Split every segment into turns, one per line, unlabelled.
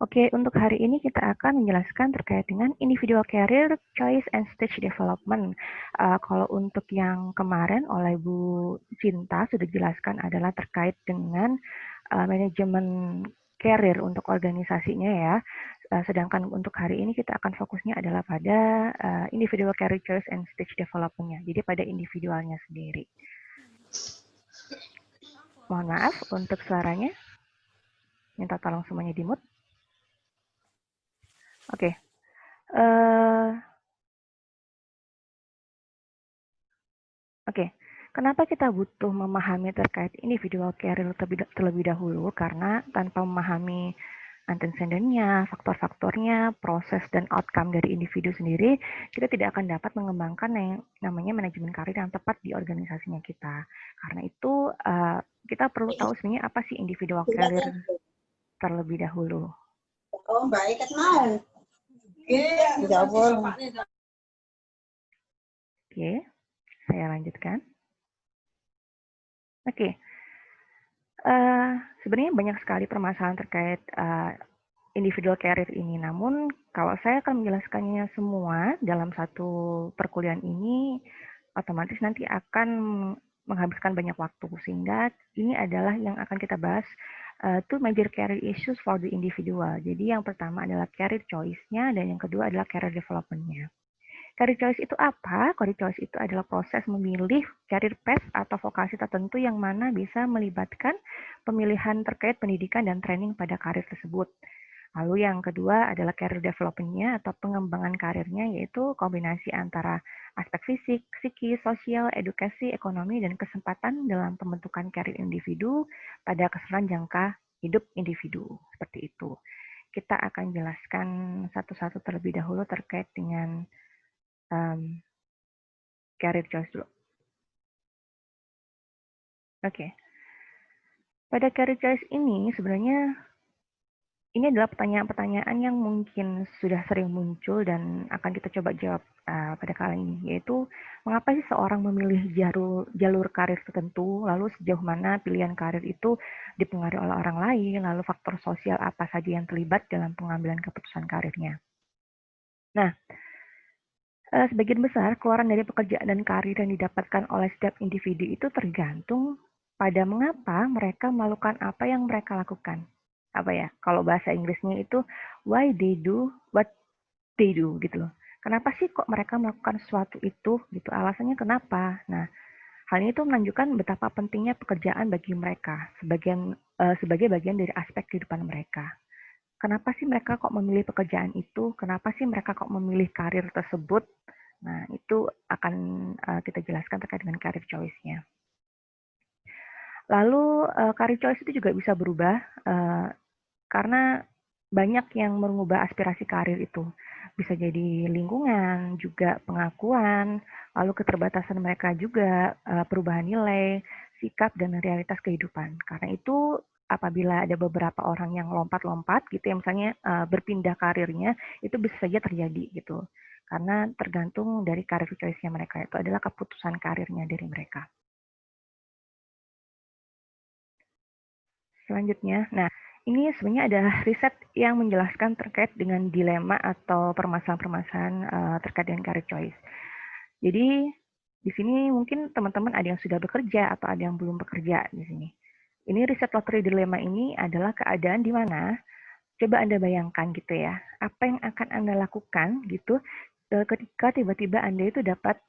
Oke, untuk hari ini kita akan menjelaskan terkait dengan individual career choice and stage development. Kalau untuk yang kemarin oleh Bu Cinta sudah dijelaskan adalah terkait dengan manajemen career untuk organisasinya ya. Sedangkan untuk hari ini kita akan fokusnya adalah pada individual career choice and stage development-nya. Jadi pada individualnya sendiri. Mohon maaf untuk suaranya. Minta tolong semuanya di-mute. Oke. Oke, kenapa kita butuh memahami terkait individual career terlebih dahulu? Karena tanpa memahami antecedentnya, faktor-faktornya, proses dan outcome dari individu sendiri, kita tidak akan dapat mengembangkan yang namanya manajemen karir yang tepat di organisasinya kita. Karena itu, kita perlu tahu sebenarnya apa sih individual career terlebih dahulu.
Oh, baik kan mau.
Oke, saya lanjutkan. Oke, sebenarnya banyak sekali permasalahan terkait individual career ini. Namun, kalau saya akan menjelaskannya semua dalam satu perkuliahan ini, otomatis nanti akan menghabiskan banyak waktu. Sehingga ini adalah yang akan kita bahas, two major career issues for the individual. Jadi yang pertama adalah career choice-nya, dan yang kedua adalah career development-nya. Career choice itu apa? Career choice itu adalah proses memilih career path atau vokasi tertentu yang mana bisa melibatkan pemilihan terkait pendidikan dan training pada karir tersebut. Lalu yang kedua adalah career development-nya atau pengembangan karirnya, yaitu kombinasi antara aspek fisik, psikis, sosial, edukasi, ekonomi, dan kesempatan dalam pembentukan karir individu pada keseluruhan jangka hidup individu. Seperti itu. Kita akan jelaskan satu-satu terlebih dahulu terkait dengan career choice dulu. Oke. Pada career choice ini sebenarnya ini adalah pertanyaan-pertanyaan yang mungkin sudah sering muncul dan akan kita coba jawab pada kali ini, yaitu mengapa sih seorang memilih jalur karir tertentu, lalu sejauh mana pilihan karir itu dipengaruhi oleh orang lain, lalu faktor sosial apa saja yang terlibat dalam pengambilan keputusan karirnya. Nah, sebagian besar keluaran dari pekerjaan dan karir yang didapatkan oleh setiap individu itu tergantung pada mengapa mereka melakukan apa yang mereka lakukan. Apa ya, kalau bahasa Inggrisnya itu why they do what they do gitu loh. Kenapa sih kok mereka melakukan sesuatu itu gitu, alasannya kenapa. Nah, hal ini tuh menunjukkan betapa pentingnya pekerjaan bagi mereka sebagai bagian dari aspek kehidupan mereka. Kenapa sih mereka kok memilih pekerjaan itu? Kenapa sih mereka kok memilih karir tersebut? Nah, itu akan kita jelaskan terkait dengan career choice-nya. Lalu career choice itu juga bisa berubah karena banyak yang mengubah aspirasi karir itu. Bisa jadi lingkungan, juga pengakuan, lalu keterbatasan mereka juga, perubahan nilai, sikap, dan realitas kehidupan. Karena itu apabila ada beberapa orang yang lompat-lompat gitu ya, misalnya berpindah karirnya, itu bisa saja terjadi gitu. Karena tergantung dari career choice-nya mereka, itu adalah keputusan karirnya dari mereka. Selanjutnya, nah ini sebenarnya ada riset yang menjelaskan terkait dengan dilema atau permasalahan-permasalahan terkait dengan career choice. Jadi di sini mungkin teman-teman ada yang sudah bekerja atau ada yang belum bekerja di sini. Ini riset loteri dilema ini adalah keadaan di mana coba Anda bayangkan gitu ya, apa yang akan Anda lakukan gitu ketika tiba-tiba Anda itu dapat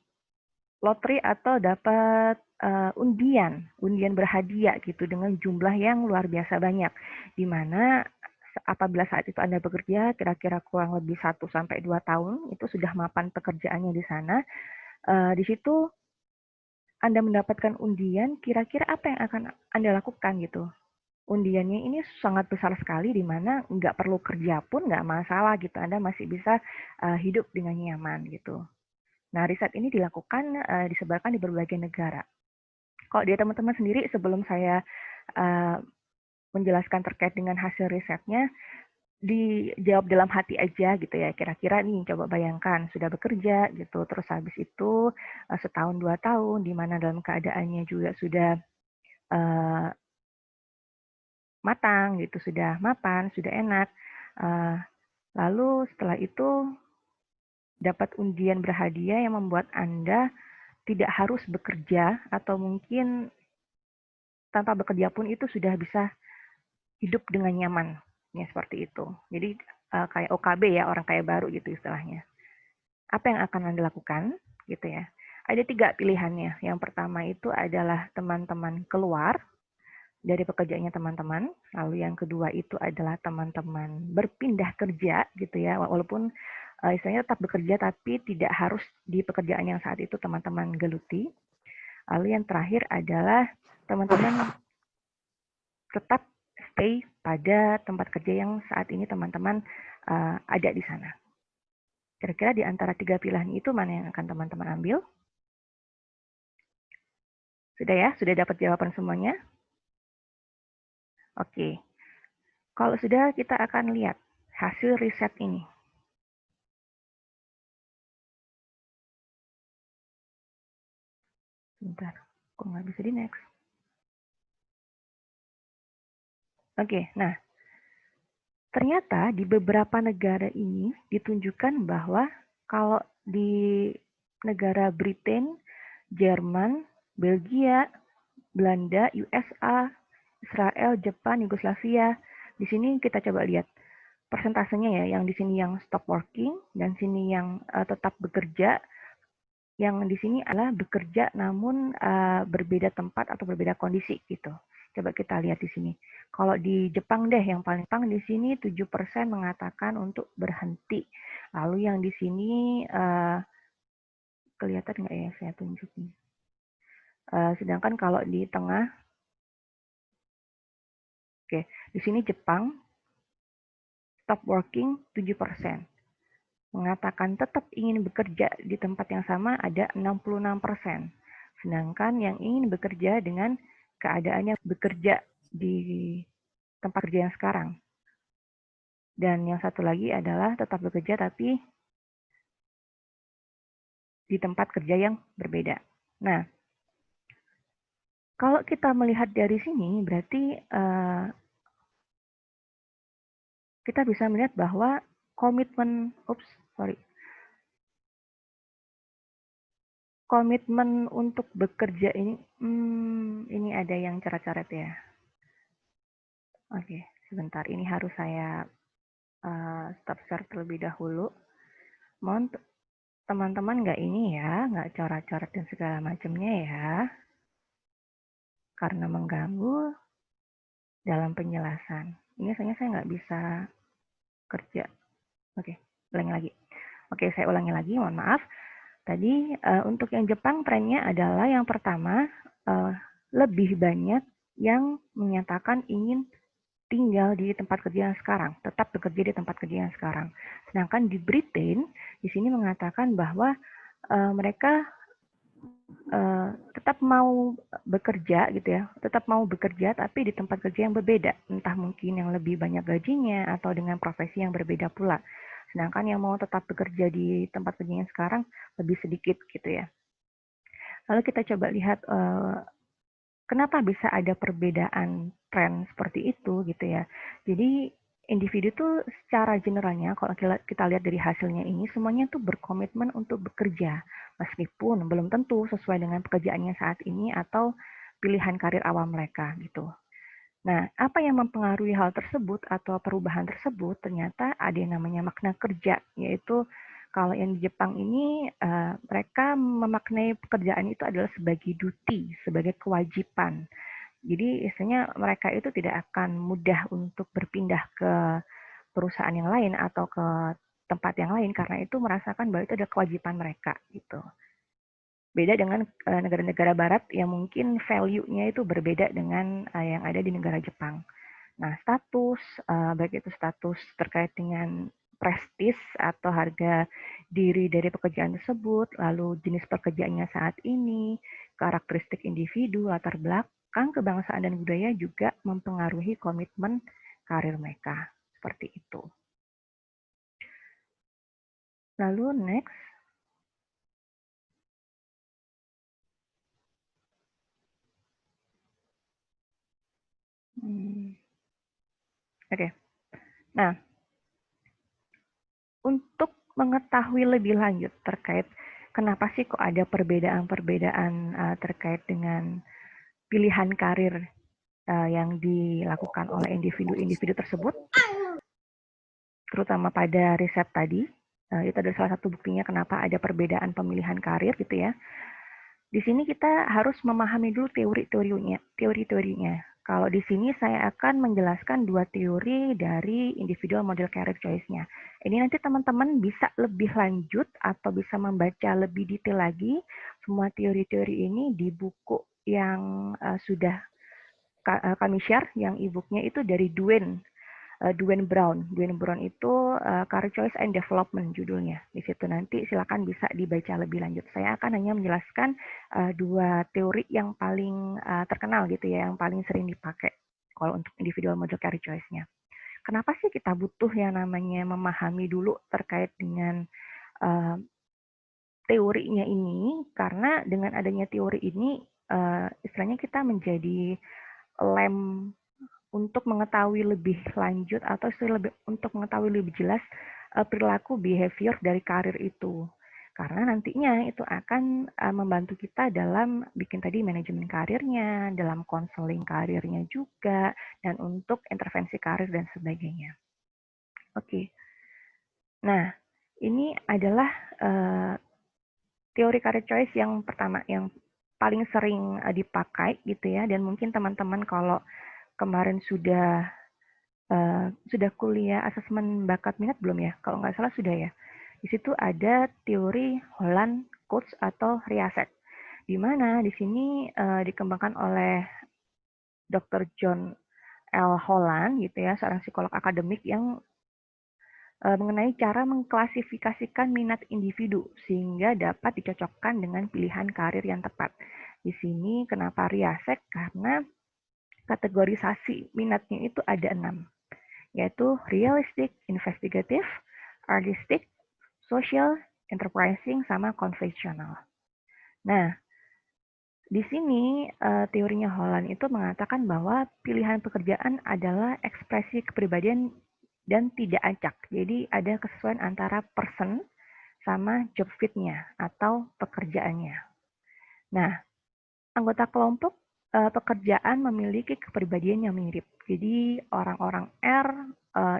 loteri atau dapat undian berhadiah gitu dengan jumlah yang luar biasa banyak, di mana apabila saat itu Anda bekerja kira-kira kurang lebih 1 sampai 2 tahun, itu sudah mapan pekerjaannya di sana, di situ Anda mendapatkan undian, kira-kira apa yang akan Anda lakukan gitu? Undiannya ini sangat besar sekali, di mana nggak perlu kerja pun nggak masalah gitu, Anda masih bisa hidup dengan nyaman gitu. Nah, riset ini dilakukan, disebarkan di berbagai negara. Kalau dari teman-teman sendiri, sebelum saya menjelaskan terkait dengan hasil risetnya, dijawab dalam hati aja gitu ya. Kira-kira nih, coba bayangkan sudah bekerja gitu, terus habis itu setahun 2 tahun, di mana dalam keadaannya juga sudah matang gitu, sudah mapan, sudah enak. Lalu setelah itu dapat undian berhadiah yang membuat Anda tidak harus bekerja atau mungkin tanpa bekerja pun itu sudah bisa hidup dengan nyaman. Ya, seperti itu. Jadi kayak OKB ya, orang kaya baru gitu istilahnya. Apa yang akan Anda lakukan? Gitu ya. Ada 3 pilihannya. Yang pertama itu adalah teman-teman keluar dari pekerjaannya teman-teman. Lalu yang kedua itu adalah teman-teman berpindah kerja gitu ya. Walaupun istilahnya tetap bekerja tapi tidak harus di pekerjaan yang saat itu teman-teman geluti. Lalu yang terakhir adalah teman-teman tetap stay pada tempat kerja yang saat ini teman-teman ada di sana. Kira-kira di antara 3 pilihan itu mana yang akan teman-teman ambil? Sudah ya? Sudah dapat jawaban semuanya? Oke. Kalau sudah, kita akan lihat hasil riset ini. Bentar, kok nggak bisa di next? Oke, nah ternyata di beberapa negara ini ditunjukkan bahwa kalau di negara Britain, Jerman, Belgia, Belanda, USA, Israel, Jepang, Yugoslavia, di sini kita coba lihat persentasenya ya, yang di sini yang stop working dan sini yang tetap bekerja. Yang di sini adalah bekerja namun berbeda tempat atau berbeda kondisi gitu. Coba kita lihat di sini. Kalau di Jepang deh yang paling di sini 7% mengatakan untuk berhenti. Lalu yang di sini kelihatan nggak ya saya tunjukin. Sedangkan kalau di tengah, oke, di sini Jepang stop working 7%. Mengatakan tetap ingin bekerja di tempat yang sama ada 66%. Sedangkan yang ingin bekerja dengan keadaannya bekerja di tempat kerja yang sekarang. Dan yang satu lagi adalah tetap bekerja tapi di tempat kerja yang berbeda. Nah, kalau kita melihat dari sini berarti kita bisa melihat bahwa komitmen untuk bekerja ini ada yang coret-coret ya. Oke, sebentar. Ini harus saya stop share terlebih dahulu. Mohon teman-teman nggak ini ya, nggak coret-coret dan segala macamnya ya. Karena mengganggu dalam penjelasan. Ini saya nggak bisa kerja. Oke, ulangi lagi. Oke, saya ulangi lagi, mohon maaf. Tadi untuk yang Jepang trennya adalah yang pertama, lebih banyak yang menyatakan ingin tinggal di tempat kerja yang sekarang, tetap bekerja di tempat kerja yang sekarang. Sedangkan di Britain, di sini mengatakan bahwa mereka tetap mau bekerja gitu ya, tetap mau bekerja tapi di tempat kerja yang berbeda, entah mungkin yang lebih banyak gajinya atau dengan profesi yang berbeda pula. Sedangkan yang mau tetap bekerja di tempat kerja yang sekarang lebih sedikit gitu ya. Lalu kita coba lihat kenapa bisa ada perbedaan tren seperti itu gitu ya. Jadi individu tuh secara generalnya kalau kita lihat dari hasilnya ini semuanya tuh berkomitmen untuk bekerja meskipun belum tentu sesuai dengan pekerjaannya saat ini atau pilihan karir awal mereka gitu. Nah, apa yang mempengaruhi hal tersebut atau perubahan tersebut ternyata ada yang namanya makna kerja, yaitu kalau yang di Jepang ini mereka memaknai pekerjaan itu adalah sebagai duty, sebagai kewajiban. Jadi istilahnya mereka itu tidak akan mudah untuk berpindah ke perusahaan yang lain atau ke tempat yang lain karena itu merasakan bahwa itu adalah kewajiban mereka gitu. Beda dengan negara-negara barat yang mungkin value-nya itu berbeda dengan yang ada di negara Jepang. Nah, status, baik itu status terkait dengan prestis atau harga diri dari pekerjaan tersebut, lalu jenis pekerjaannya saat ini, karakteristik individu, latar belakang, kebangsaan dan budaya juga mempengaruhi komitmen karir mereka. Seperti itu. Lalu next. Oke. Nah, untuk mengetahui lebih lanjut terkait kenapa sih kok ada perbedaan-perbedaan terkait dengan pilihan karir yang dilakukan oleh individu-individu tersebut, terutama pada riset tadi, itu adalah salah satu buktinya kenapa ada perbedaan pemilihan karir gitu ya. Di sini kita harus memahami dulu teori-teorinya. Kalau di sini saya akan menjelaskan dua teori dari individual model career choice-nya. Ini nanti teman-teman bisa lebih lanjut atau bisa membaca lebih detail lagi semua teori-teori ini di buku yang sudah kami share, yang e-booknya itu dari Duane Brown. Duane Brown itu Career Choice and Development judulnya. Di situ nanti silakan bisa dibaca lebih lanjut. Saya akan hanya menjelaskan dua teori yang paling terkenal gitu ya, yang paling sering dipakai kalau untuk individual model career choice-nya. Kenapa sih kita butuh yang namanya memahami dulu terkait dengan teorinya ini? Karena dengan adanya teori ini, istilahnya kita menjadi lem untuk mengetahui lebih lanjut atau untuk mengetahui lebih jelas perilaku behavior dari karir itu. Karena nantinya itu akan membantu kita dalam bikin tadi manajemen karirnya, dalam konseling karirnya juga, dan untuk intervensi karir dan sebagainya. Oke. Nah, ini adalah teori career choice yang pertama, yang paling sering dipakai gitu ya, dan mungkin teman-teman kalau kemarin sudah kuliah asesmen bakat minat belum ya? Kalau nggak salah sudah ya. Di situ ada teori Holland Coach atau Riasek, di mana di sini dikembangkan oleh Dr. John L. Holland gitu ya, seorang psikolog akademik yang mengenai cara mengklasifikasikan minat individu sehingga dapat dicocokkan dengan pilihan karir yang tepat. Di sini kenapa Riasek? Karena kategorisasi minatnya itu ada 6, yaitu realistic, investigative, artistic, social, enterprising, sama conventional. Nah, di sini teorinya Holland itu mengatakan bahwa pilihan pekerjaan adalah ekspresi kepribadian dan tidak acak. Jadi ada kesesuaian antara person sama job fit-nya atau pekerjaannya. Nah, anggota kelompok pekerjaan memiliki kepribadian yang mirip. Jadi orang-orang R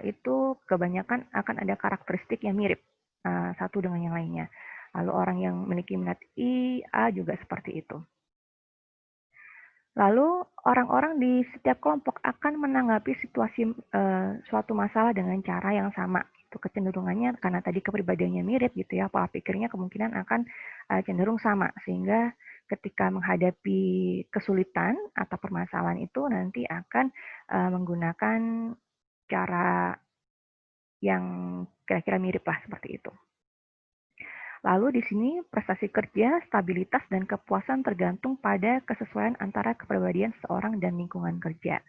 itu kebanyakan akan ada karakteristik yang mirip satu dengan yang lainnya. Lalu orang yang memiliki minat I, A juga seperti itu. Lalu orang-orang di setiap kelompok akan menanggapi situasi suatu masalah dengan cara yang sama. Itu kecenderungannya karena tadi kepribadiannya mirip gitu ya, pola pikirnya kemungkinan akan cenderung sama, sehingga ketika menghadapi kesulitan atau permasalahan itu nanti akan menggunakan cara yang kira-kira mirip lah seperti itu. Lalu di sini prestasi kerja, stabilitas, dan kepuasan tergantung pada kesesuaian antara kepribadian seseorang dan lingkungan kerja.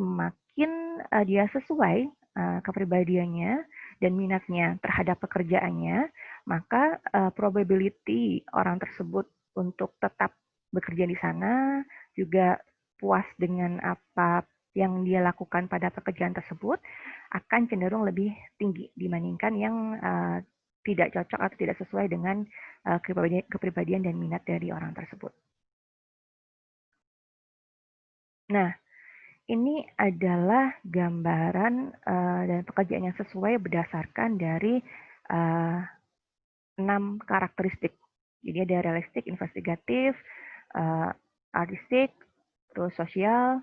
Semakin dia sesuai kepribadiannya dan minatnya terhadap pekerjaannya, maka probability orang tersebut untuk tetap bekerja di sana, juga puas dengan apa yang dia lakukan pada pekerjaan tersebut, akan cenderung lebih tinggi dibandingkan yang tidak cocok atau tidak sesuai dengan kepribadian dan minat dari orang tersebut. Nah, ini adalah gambaran dan pekerjaan yang sesuai berdasarkan dari 6 karakteristik. Jadi ada realistik, investigatif, artistik, terus sosial,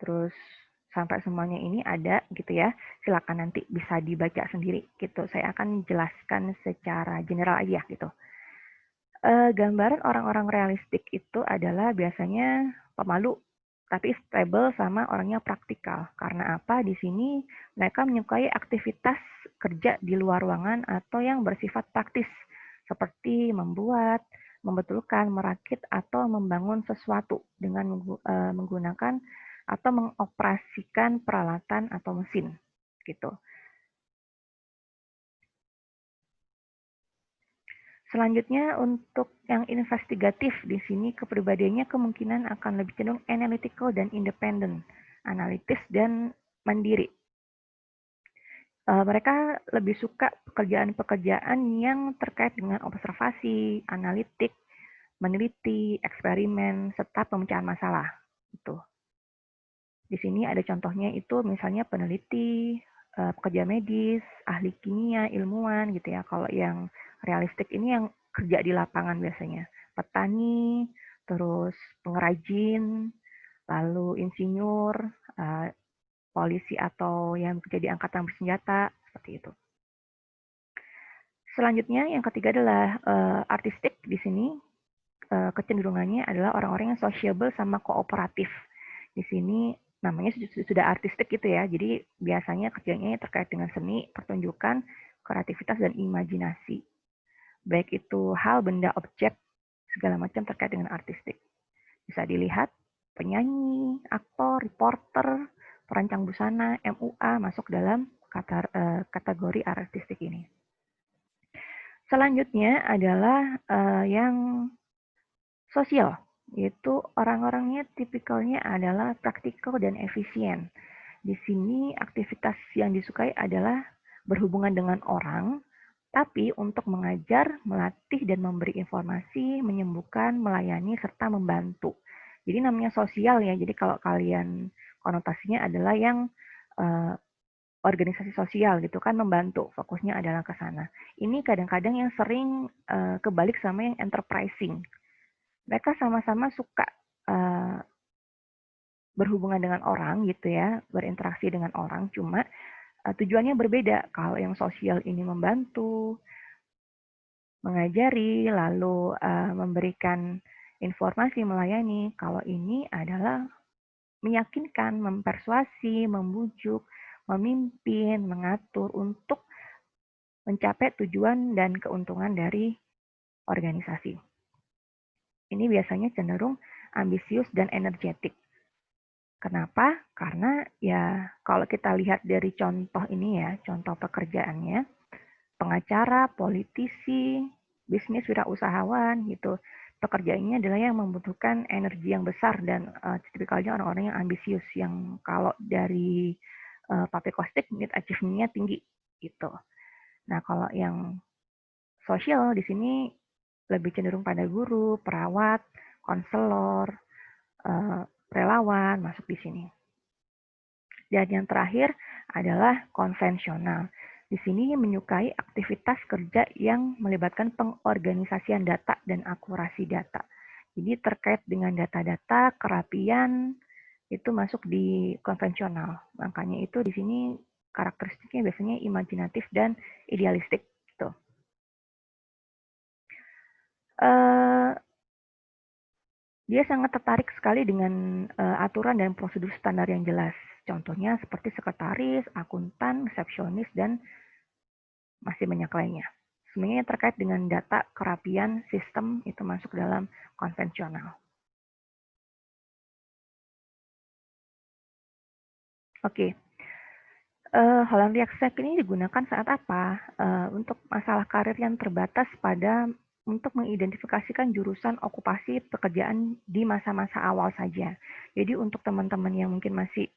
terus sampai semuanya ini ada gitu ya. Silakan nanti bisa dibaca sendiri gitu. Saya akan jelaskan secara general aja gitu. Gambaran orang-orang realistik itu adalah biasanya pemalu, tapi stable sama orangnya praktikal. Karena apa? Di sini mereka menyukai aktivitas kerja di luar ruangan atau yang bersifat praktis, seperti membuat, membetulkan, merakit, atau membangun sesuatu dengan menggunakan atau mengoperasikan peralatan atau mesin, gitu. Selanjutnya untuk yang investigatif, di sini kepribadiannya kemungkinan akan lebih cenderung analytical dan independent, analitis dan mandiri. Mereka lebih suka pekerjaan-pekerjaan yang terkait dengan observasi, analitik, meneliti, eksperimen, serta pemecahan masalah. Gitu. Di sini ada contohnya itu misalnya peneliti, pekerja medis, ahli kimia, ilmuwan gitu ya. Kalau yang realistik ini yang kerja di lapangan biasanya. Petani, terus pengrajin, lalu insinyur, polisi atau yang bekerja di angkatan bersenjata, seperti itu. Selanjutnya yang ketiga adalah artistik. Di sini kecenderungannya adalah orang-orang yang sociable sama kooperatif. Di sini namanya sudah artistik gitu ya. Jadi biasanya kerjanya terkait dengan seni, pertunjukan, kreativitas dan imajinasi. Baik itu hal, benda, objek, segala macam terkait dengan artistik. Bisa dilihat penyanyi, aktor, reporter, perancang busana, MUA masuk dalam kategori artistik ini. Selanjutnya adalah yang sosial, yaitu orang-orangnya tipikalnya adalah praktikal dan efisien. Di sini aktivitas yang disukai adalah berhubungan dengan orang, tapi untuk mengajar, melatih, dan memberi informasi, menyembuhkan, melayani, serta membantu. Jadi namanya sosial ya, jadi kalau kalian konotasinya adalah yang organisasi sosial gitu kan, membantu, fokusnya adalah ke sana. Ini kadang-kadang yang sering kebalik sama yang enterprising. Mereka sama-sama suka berhubungan dengan orang gitu ya, berinteraksi dengan orang, cuma tujuannya berbeda. Kalau yang sosial ini membantu, mengajari, lalu memberikan informasi, melayani. Kalau ini adalah meyakinkan, mempersuasi, membujuk, memimpin, mengatur untuk mencapai tujuan dan keuntungan dari organisasi. Ini biasanya cenderung ambisius dan energetik. Kenapa? Karena ya kalau kita lihat dari contoh ini ya, contoh pekerjaannya, pengacara, politisi, bisnis wirausahawan gitu. Pekerjaannya adalah yang membutuhkan energi yang besar dan tipikalnya orang-orang yang ambisius, yang kalau dari Papekostik need achievement-nya tinggi gitu. Nah, kalau yang sosial di sini lebih cenderung pada guru, perawat, konselor, relawan masuk di sini. Dan yang terakhir adalah konvensional. Di sini menyukai aktivitas kerja yang melibatkan pengorganisasian data dan akurasi data. Jadi terkait dengan data-data, kerapian, itu masuk di konvensional. Makanya itu di sini karakteristiknya biasanya imajinatif dan idealistik. Gitu. Dia sangat tertarik sekali dengan aturan dan prosedur standar yang jelas. Contohnya seperti sekretaris, akuntan, resepsionis, dan masih banyak lainnya. Semuanya terkait dengan data, kerapian, sistem itu masuk dalam konvensional. Oke, Holland React ini digunakan saat apa? Untuk masalah karir yang terbatas pada untuk mengidentifikasikan jurusan okupasi pekerjaan di masa-masa awal saja. Jadi untuk teman-teman yang mungkin masih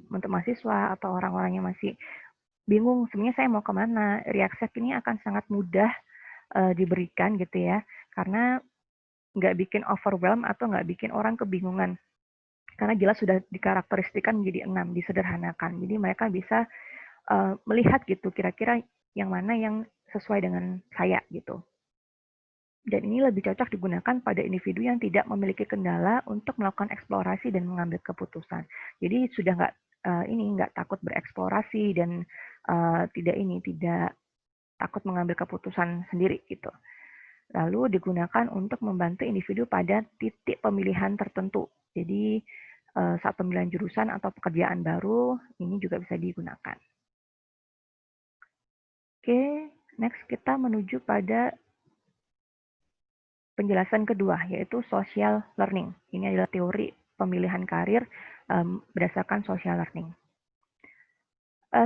untuk mahasiswa atau orang-orang yang masih bingung sebenarnya saya mau kemana, React ini akan sangat mudah diberikan gitu ya, karena nggak bikin overwhelm atau nggak bikin orang kebingungan. Karena jelas sudah dikarakteristikan menjadi 6, disederhanakan. Jadi mereka bisa melihat gitu kira-kira yang mana yang sesuai dengan saya gitu. Dan ini lebih cocok digunakan pada individu yang tidak memiliki kendala untuk melakukan eksplorasi dan mengambil keputusan. Jadi sudah nggak takut bereksplorasi dan tidak takut mengambil keputusan sendiri gitu. Lalu digunakan untuk membantu individu pada titik pemilihan tertentu. Jadi saat pemilihan jurusan atau pekerjaan baru ini juga bisa digunakan. Oke, next kita menuju pada penjelasan kedua, yaitu social learning. Ini adalah teori pemilihan karir berdasarkan social learning.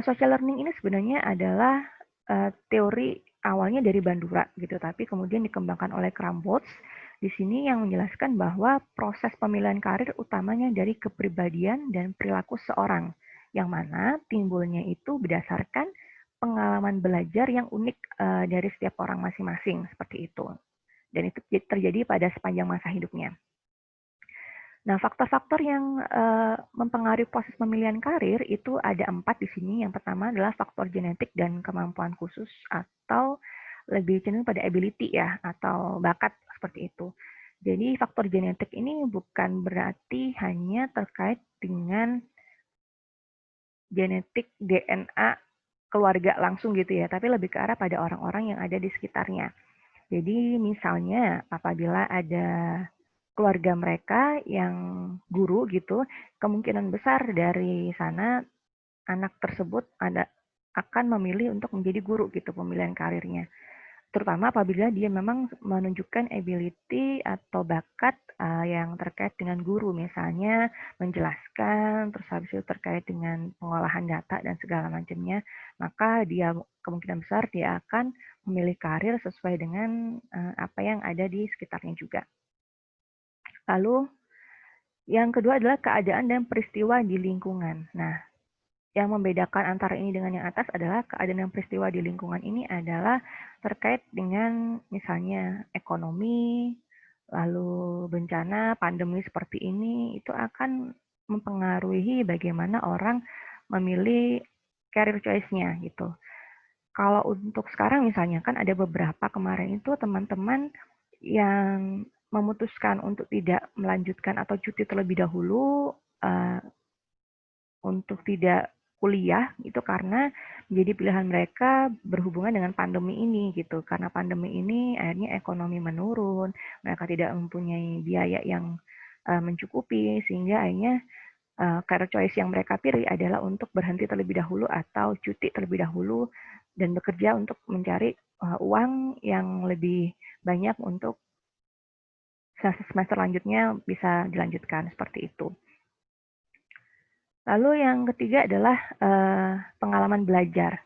Social learning ini sebenarnya adalah teori awalnya dari Bandura gitu, tapi kemudian dikembangkan oleh Krumboltz. Di sini yang menjelaskan bahwa proses pemilihan karir utamanya dari kepribadian dan perilaku seorang. yang mana timbulnya itu berdasarkan pengalaman belajar yang unik dari setiap orang masing-masing, seperti itu. Dan itu terjadi pada sepanjang masa hidupnya. Nah, faktor-faktor yang mempengaruhi proses pemilihan karir itu ada 4 di sini. Yang pertama adalah faktor genetik dan kemampuan khusus atau lebih cenderung pada ability ya, atau bakat seperti itu. Jadi faktor genetik ini bukan berarti hanya terkait dengan genetik DNA keluarga langsung gitu ya, tapi lebih ke arah pada orang-orang yang ada di sekitarnya. Jadi misalnya apabila ada keluarga mereka yang guru gitu, kemungkinan besar dari sana anak tersebut akan memilih untuk menjadi guru gitu pemilihan karirnya. Terutama apabila dia memang menunjukkan ability atau bakat yang terkait dengan guru, misalnya menjelaskan, terus habis itu terkait dengan pengolahan data dan segala macamnya, maka dia kemungkinan besar dia akan memilih karir sesuai dengan apa yang ada di sekitarnya juga. Lalu yang kedua adalah keadaan dan peristiwa di lingkungan. Nah, yang membedakan antara ini dengan yang atas adalah keadaan dan peristiwa di lingkungan ini adalah terkait dengan misalnya ekonomi, lalu bencana, pandemi seperti ini, itu akan mempengaruhi bagaimana orang memilih career choice-nya gitu. Kalau untuk sekarang misalnya kan ada beberapa kemarin itu teman-teman yang memutuskan untuk tidak melanjutkan atau cuti terlebih dahulu untuk tidak kuliah itu karena menjadi pilihan mereka berhubungan dengan pandemi ini gitu. Karena pandemi ini akhirnya ekonomi menurun, mereka tidak mempunyai biaya yang mencukupi sehingga akhirnya career choice yang mereka pilih adalah untuk berhenti terlebih dahulu atau cuti terlebih dahulu dan bekerja untuk mencari uang yang lebih banyak untuk semester lanjutnya bisa dilanjutkan seperti itu. Lalu yang ketiga adalah pengalaman belajar.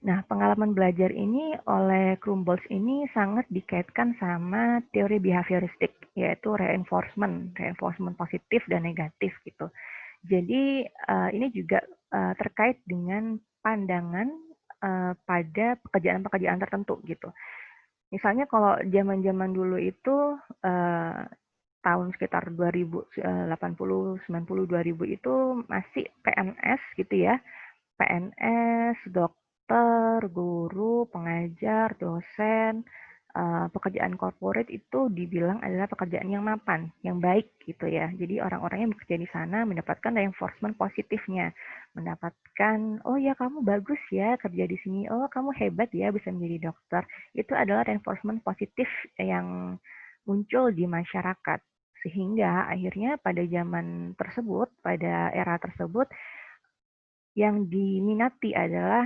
Nah, pengalaman belajar ini oleh Krumboltz ini sangat dikaitkan sama teori behavioristik, yaitu reinforcement positif dan negatif gitu. Jadi ini juga terkait dengan pandangan pada pekerjaan-pekerjaan tertentu gitu. Misalnya kalau zaman-zaman dulu itu tahun sekitar 2080, 90, 2000 itu masih PNS gitu ya. PNS, dokter, guru, pengajar, dosen, pekerjaan corporate itu dibilang adalah pekerjaan yang mapan, yang baik gitu ya. Jadi orang-orang yang bekerja di sana mendapatkan reinforcement positifnya, mendapatkan oh ya kamu bagus ya kerja di sini, oh kamu hebat ya bisa menjadi dokter. Itu adalah reinforcement positif yang muncul di masyarakat. Sehingga akhirnya pada zaman tersebut, pada era tersebut, yang diminati adalah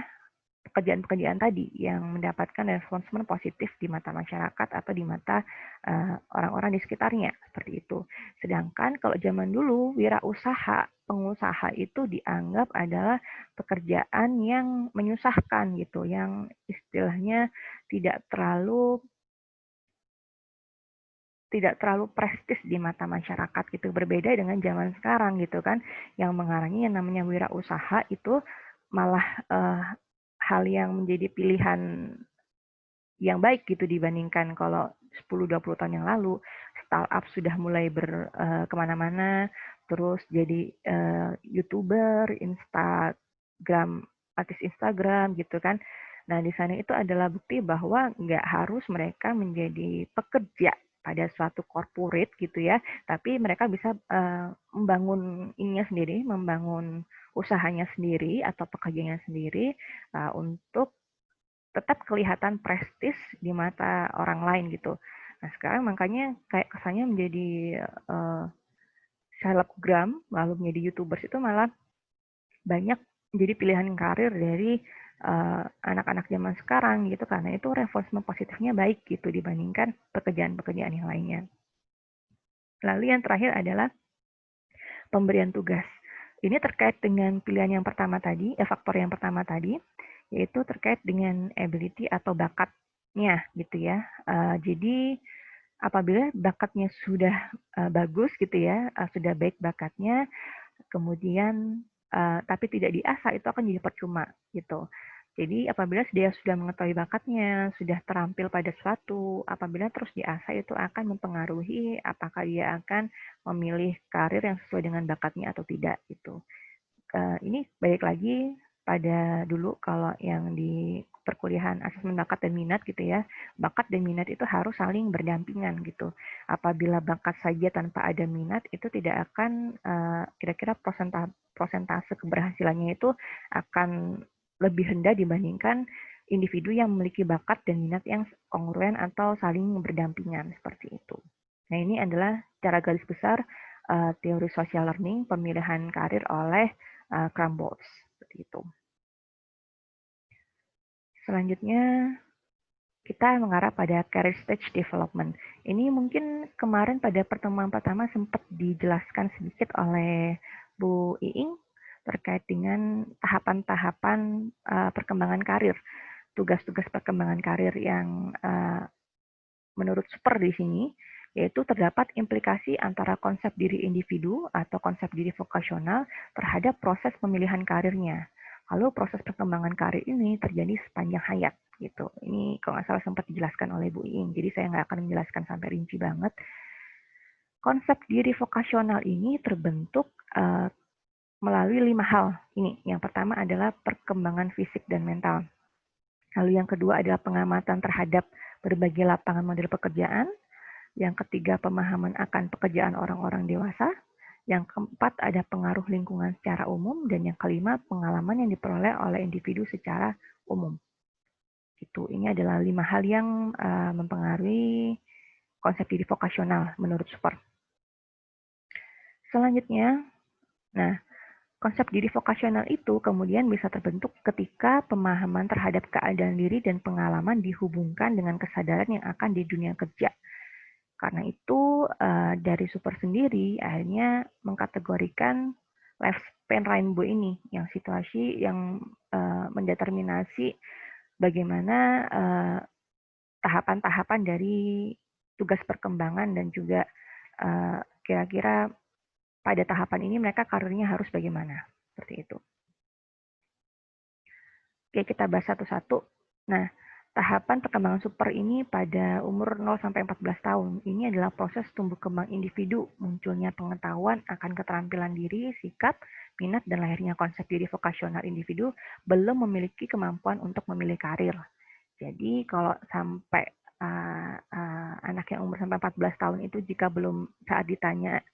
pekerjaan-pekerjaan tadi yang mendapatkan responsmen positif di mata masyarakat atau di mata orang-orang di sekitarnya seperti itu. Sedangkan kalau zaman dulu wirausaha, pengusaha itu dianggap adalah pekerjaan yang menyusahkan gitu, yang istilahnya tidak terlalu prestis di mata masyarakat gitu, berbeda dengan zaman sekarang gitu kan, yang mengarangnya yang namanya wirausaha itu malah hal yang menjadi pilihan yang baik gitu dibandingkan kalau 10-20 tahun yang lalu. Startup sudah mulai kemana-mana, terus jadi YouTuber, Instagram, artis Instagram gitu kan. Nah, di sana itu adalah bukti bahwa nggak harus mereka menjadi pekerja pada suatu corporate gitu ya, tapi mereka bisa membangun ininya sendiri, membangun usahanya sendiri atau pekerjaannya sendiri untuk tetap kelihatan prestis di mata orang lain gitu. Nah, sekarang makanya kayak kesannya menjadi selebgram, lalu menjadi YouTubers itu malah banyak menjadi pilihan karir dari anak-anak zaman sekarang gitu, karena itu reinforcement positifnya baik gitu dibandingkan pekerjaan-pekerjaan yang lainnya. Lalu yang terakhir adalah pemberian tugas. Ini terkait dengan pilihan yang pertama tadi, faktor yang pertama tadi, yaitu terkait dengan ability atau bakatnya gitu ya. Jadi apabila bakatnya sudah bagus gitu ya, sudah baik bakatnya, kemudian tapi tidak diasah itu akan jadi percuma gitu. Jadi apabila dia sudah mengetahui bakatnya, sudah terampil pada sesuatu, apabila terus diasah itu akan mempengaruhi apakah dia akan memilih karir yang sesuai dengan bakatnya atau tidak gitu. Ini balik lagi pada dulu kalau yang di perkuliahan asesmen bakat dan minat gitu ya, bakat dan minat itu harus saling berdampingan gitu. Apabila bakat saja tanpa ada minat itu tidak akan kira-kira prosentase keberhasilannya itu akan lebih rendah dibandingkan individu yang memiliki bakat dan minat yang kongruen atau saling berdampingan seperti itu. Nah, ini adalah cara garis besar teori social learning pemilihan karir oleh Crumbles seperti itu. Selanjutnya kita mengarah pada career stage development. Ini mungkin kemarin pada pertemuan pertama sempat dijelaskan sedikit oleh Bu Iing terkait dengan tahapan-tahapan perkembangan karir, tugas-tugas perkembangan karir yang menurut Super di sini, yaitu terdapat implikasi antara konsep diri individu atau konsep diri vokasional terhadap proses pemilihan karirnya. Lalu proses perkembangan karir ini terjadi sepanjang hayat gitu. Ini kalau nggak salah sempat dijelaskan oleh Bu Iing, jadi saya nggak akan menjelaskan sampai rinci banget. Konsep diri vokasional ini terbentuk melalui 5 hal ini. Yang pertama adalah perkembangan fisik dan mental. Lalu yang kedua adalah pengamatan terhadap berbagai lapangan model pekerjaan. Yang ketiga, pemahaman akan pekerjaan orang-orang dewasa. Yang keempat, ada pengaruh lingkungan secara umum. Dan yang kelima, pengalaman yang diperoleh oleh individu secara umum. Gitu. Ini adalah 5 hal yang mempengaruhi konsep diri vokasional menurut Super. Selanjutnya, konsep diri vokasional itu kemudian bisa terbentuk ketika pemahaman terhadap keadaan diri dan pengalaman dihubungkan dengan kesadaran yang akan di dunia kerja. Karena itu dari Super sendiri akhirnya mengkategorikan lifespan rainbow ini yang situasi yang mendeterminasi bagaimana tahapan-tahapan dari tugas perkembangan dan juga kira-kira pada tahapan ini mereka karirnya harus bagaimana, seperti itu. Oke, kita bahas satu-satu. Nah, tahapan perkembangan super ini pada umur 0-14 tahun. Ini adalah proses tumbuh kembang individu, munculnya pengetahuan akan keterampilan diri, sikap, minat, dan lahirnya konsep diri vokasional individu belum memiliki kemampuan untuk memilih karir. Jadi kalau sampai anak yang umur sampai 14 tahun itu jika belum saat ditanya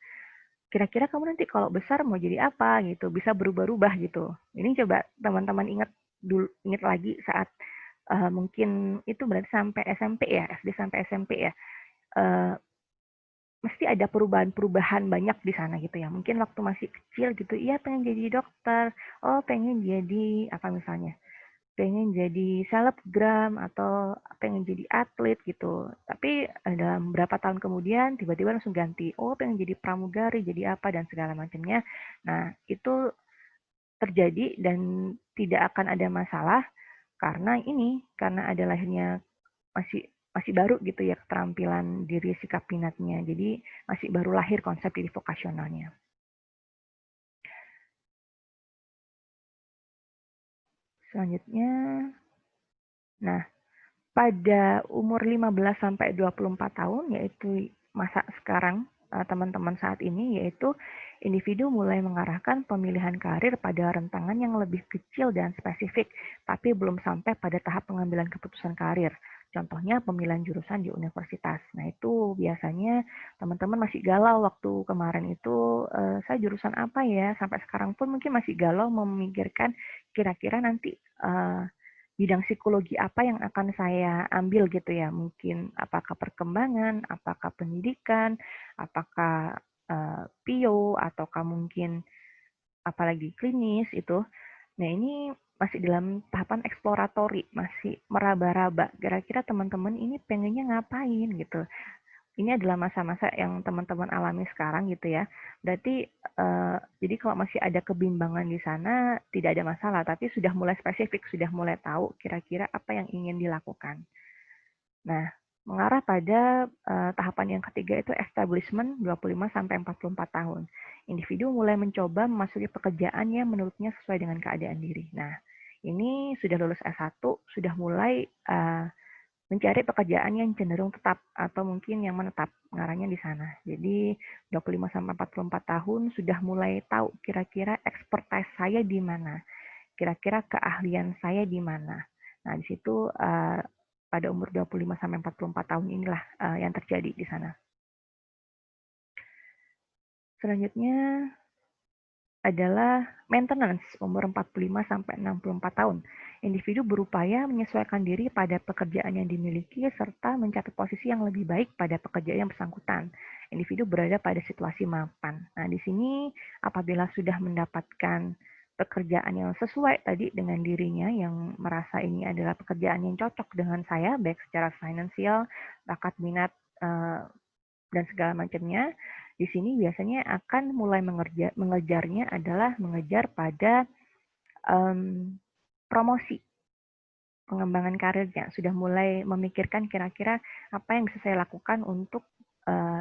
kira-kira kamu nanti kalau besar mau jadi apa gitu, bisa berubah-ubah gitu. Ini coba teman-teman ingat lagi saat mungkin itu berarti sampai SMP ya, SD sampai SMP ya. Mesti ada perubahan-perubahan banyak di sana gitu ya. Mungkin waktu masih kecil gitu, iya pengen jadi dokter, oh pengen jadi apa misalnya, pengen jadi selebgram atau pengen jadi atlet gitu. Tapi dalam beberapa tahun kemudian tiba-tiba langsung ganti, oh pengen jadi pramugari, jadi apa dan segala macamnya. Nah, itu terjadi dan tidak akan ada masalah karena ada lahirnya masih baru gitu ya keterampilan diri sikap minatnya. Jadi masih baru lahir konsep diri vokasionalnya. Selanjutnya, nah pada umur 15 sampai 24 tahun, yaitu masa sekarang teman-teman saat ini, yaitu individu mulai mengarahkan pemilihan karir pada rentangan yang lebih kecil dan spesifik, tapi belum sampai pada tahap pengambilan keputusan karir. Contohnya pemilihan jurusan di universitas. Nah itu biasanya teman-teman masih galau waktu kemarin itu, saya jurusan apa ya? Sampai sekarang pun mungkin masih galau memikirkan kira-kira nanti bidang psikologi apa yang akan saya ambil gitu ya, mungkin apakah perkembangan, apakah pendidikan, apakah PIO, ataukah mungkin apalagi klinis itu. Nah ini masih dalam tahapan eksploratory, masih meraba-raba, kira-kira teman-teman ini pengennya ngapain gitu. Ini adalah masa-masa yang teman-teman alami sekarang gitu ya. Berarti jadi kalau masih ada kebimbangan di sana tidak ada masalah, tapi sudah mulai spesifik, sudah mulai tahu kira-kira apa yang ingin dilakukan. Nah, mengarah pada tahapan yang ketiga itu establishment 25-44 tahun. Individu mulai mencoba memasuki pekerjaan yang menurutnya sesuai dengan keadaan diri. Nah, ini sudah lulus S1, sudah mulai mencari pekerjaan yang cenderung tetap atau mungkin yang menetap, ngarahnya di sana. Jadi 25-44 tahun sudah mulai tahu kira-kira expertise saya di mana, kira-kira keahlian saya di mana. Nah, di situ pada umur 25-44 tahun inilah yang terjadi di sana. Selanjutnya adalah maintenance umur 45-64 tahun. Individu berupaya menyesuaikan diri pada pekerjaan yang dimiliki serta mencapai posisi yang lebih baik pada pekerjaan yang bersangkutan. Individu berada pada situasi mapan. Nah, di sini apabila sudah mendapatkan pekerjaan yang sesuai tadi dengan dirinya, yang merasa ini adalah pekerjaan yang cocok dengan saya, baik secara finansial, bakat, minat, dan segala macamnya, di sini biasanya akan mulai mengejarnya adalah mengejar pada promosi pengembangan karirnya. Sudah mulai memikirkan kira-kira apa yang bisa saya lakukan untuk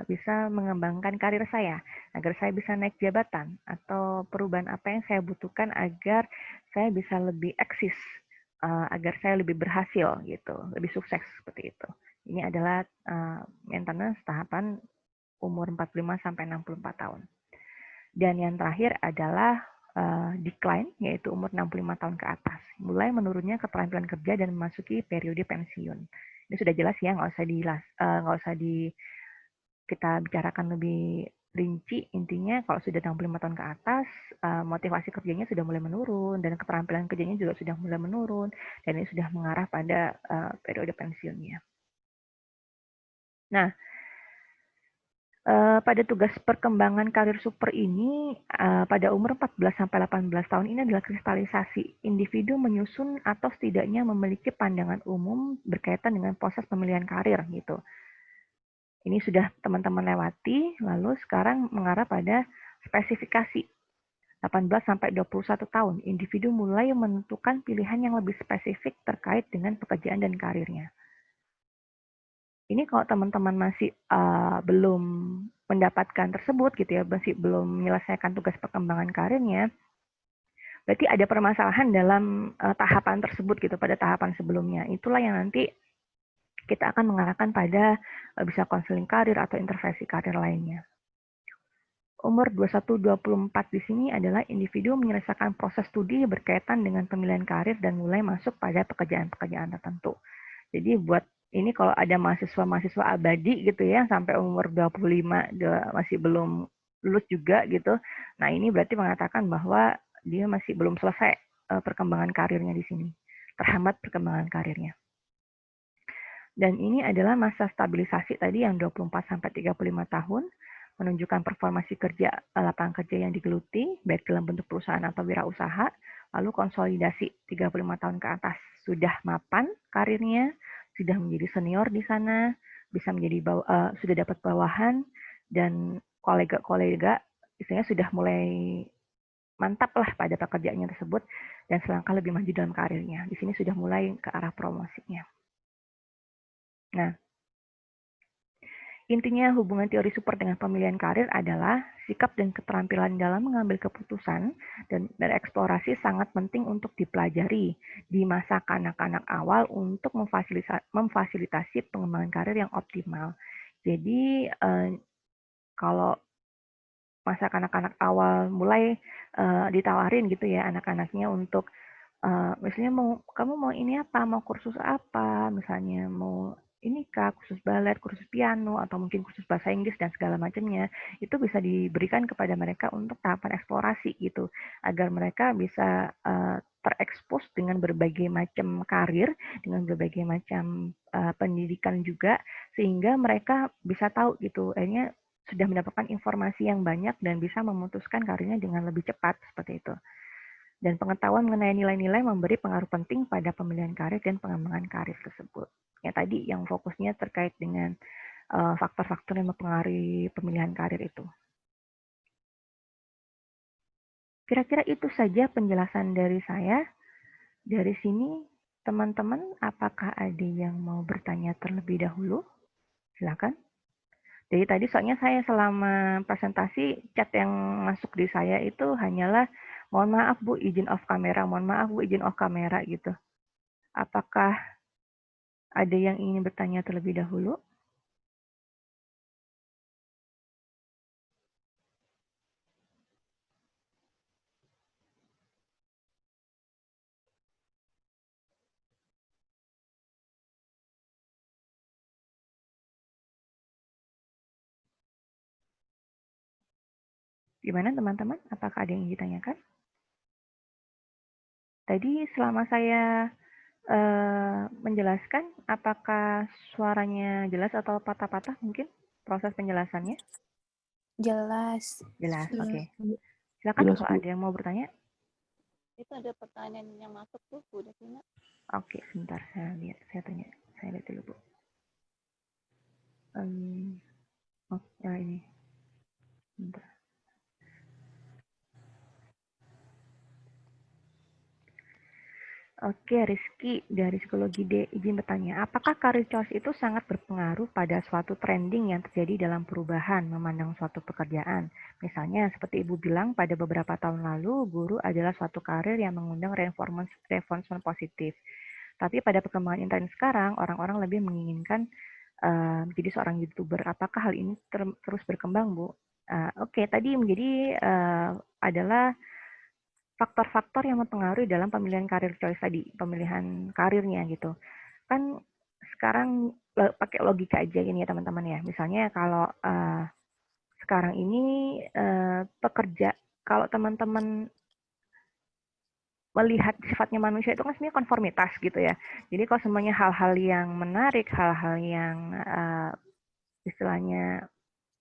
bisa mengembangkan karir saya, agar saya bisa naik jabatan, atau perubahan apa yang saya butuhkan agar saya bisa lebih eksis, agar saya lebih berhasil gitu, lebih sukses seperti itu. Ini adalah maintenance tahapan umur 45-64 tahun. Dan yang terakhir adalah decline, yaitu umur 65 tahun ke atas. Mulai menurunnya keterampilan kerja dan memasuki periode pensiun. Ini sudah jelas ya, nggak usah kita bicarakan lebih rinci. Intinya kalau sudah 65 tahun ke atas, motivasi kerjanya sudah mulai menurun, dan keterampilan kerjanya juga sudah mulai menurun, dan ini sudah mengarah pada periode pensiunnya. Nah, pada tugas perkembangan karir super ini, pada umur 14-18 tahun ini adalah kristalisasi. Individu menyusun atau setidaknya memiliki pandangan umum berkaitan dengan proses pemilihan karir gitu. Ini sudah teman-teman lewati, lalu sekarang mengarah pada spesifikasi. 18-21 tahun, individu mulai menentukan pilihan yang lebih spesifik terkait dengan pekerjaan dan karirnya. Ini kalau teman-teman masih belum mendapatkan tersebut gitu ya, masih belum menyelesaikan tugas perkembangan karirnya, berarti ada permasalahan dalam tahapan tersebut gitu, pada tahapan sebelumnya. Itulah yang nanti kita akan mengarahkan pada bisa konseling karir atau intervensi karir lainnya. Umur 21-24 di sini adalah individu menyelesaikan proses studi berkaitan dengan pemilihan karir dan mulai masuk pada pekerjaan-pekerjaan tertentu. Jadi buat ini kalau ada mahasiswa-mahasiswa abadi gitu ya, sampai umur 25 masih belum lulus juga gitu. Nah, ini berarti mengatakan bahwa dia masih belum selesai perkembangan karirnya di sini. Terhambat perkembangan karirnya. Dan ini adalah masa stabilisasi tadi yang 24-35 tahun, menunjukkan performasi kerja lapangan kerja yang digeluti, baik dalam bentuk perusahaan atau wirausaha, lalu konsolidasi 35 tahun ke atas. Sudah mapan karirnya, sudah menjadi senior di sana, bisa menjadi sudah dapat bawahan, dan kolega-kolega istilahnya sudah mulai mantap lah pada pekerjaannya tersebut, dan selangkah lebih maju dalam karirnya. Di sini sudah mulai ke arah promosinya. Nah, intinya hubungan teori super dengan pemilihan karir adalah sikap dan keterampilan dalam mengambil keputusan dan bereksplorasi sangat penting untuk dipelajari di masa kanak-kanak awal untuk memfasilitasi pengembangan karir yang optimal. Jadi kalau masa kanak-kanak awal mulai ditawarin gitu ya anak-anaknya untuk misalnya kamu mau ini apa, mau kursus apa, misalnya mau ini kah, kursus balet, kursus piano, atau mungkin kursus bahasa Inggris dan segala macamnya, itu bisa diberikan kepada mereka untuk tahapan eksplorasi gitu, agar mereka bisa terekspos dengan berbagai macam karir, dengan berbagai macam pendidikan juga, sehingga mereka bisa tahu gitu, akhirnya sudah mendapatkan informasi yang banyak dan bisa memutuskan karirnya dengan lebih cepat seperti itu. Dan pengetahuan mengenai nilai-nilai memberi pengaruh penting pada pemilihan karir dan pengembangan karir tersebut. Ya tadi yang fokusnya terkait dengan faktor-faktor yang mempengaruhi pemilihan karir itu. Kira-kira itu saja penjelasan dari saya. Dari sini Teman-teman, apakah ada yang mau bertanya terlebih dahulu? Silakan. Jadi tadi soalnya saya selama presentasi chat yang masuk di saya itu hanyalah mohon maaf Bu izin off kamera, mohon maaf Bu izin off kamera gitu. Apakah ada yang ingin bertanya terlebih dahulu? Gimana teman-teman? Apakah ada yang ingin ditanyakan? Tadi selama saya menjelaskan, apakah suaranya jelas atau patah-patah mungkin proses penjelasannya?
Jelas.
Jelas,
Jelas.
oke. Silakan
Jelas,
kalau
Bu.
ada yang mau bertanya.
Itu ada pertanyaan yang masuk tuh, Bu Devina.
Oke, sebentar saya lihat, saya tanya, saya lihat dulu Bu. Oh, ya ini. Sebentar. Oke, Rizky dari Psikologi D izin bertanya, apakah career choice itu sangat berpengaruh pada suatu trending yang terjadi dalam perubahan memandang suatu pekerjaan? Misalnya, seperti Ibu bilang, pada beberapa tahun lalu, guru adalah suatu karir yang mengundang reinforcement positif. Tapi pada perkembangan internet sekarang, orang-orang lebih menginginkan menjadi seorang YouTuber. Apakah hal ini terus berkembang, Bu? Oke, tadi menjadi adalah faktor-faktor yang mempengaruhi dalam pemilihan karir choice tadi, pemilihan karirnya gitu. Kan sekarang pakai logika aja ini ya teman-teman ya. Misalnya kalau sekarang ini pekerja, kalau teman-teman melihat sifatnya manusia itu kan sebenarnya konformitas gitu ya. Jadi kalau semuanya hal-hal yang menarik, hal-hal yang istilahnya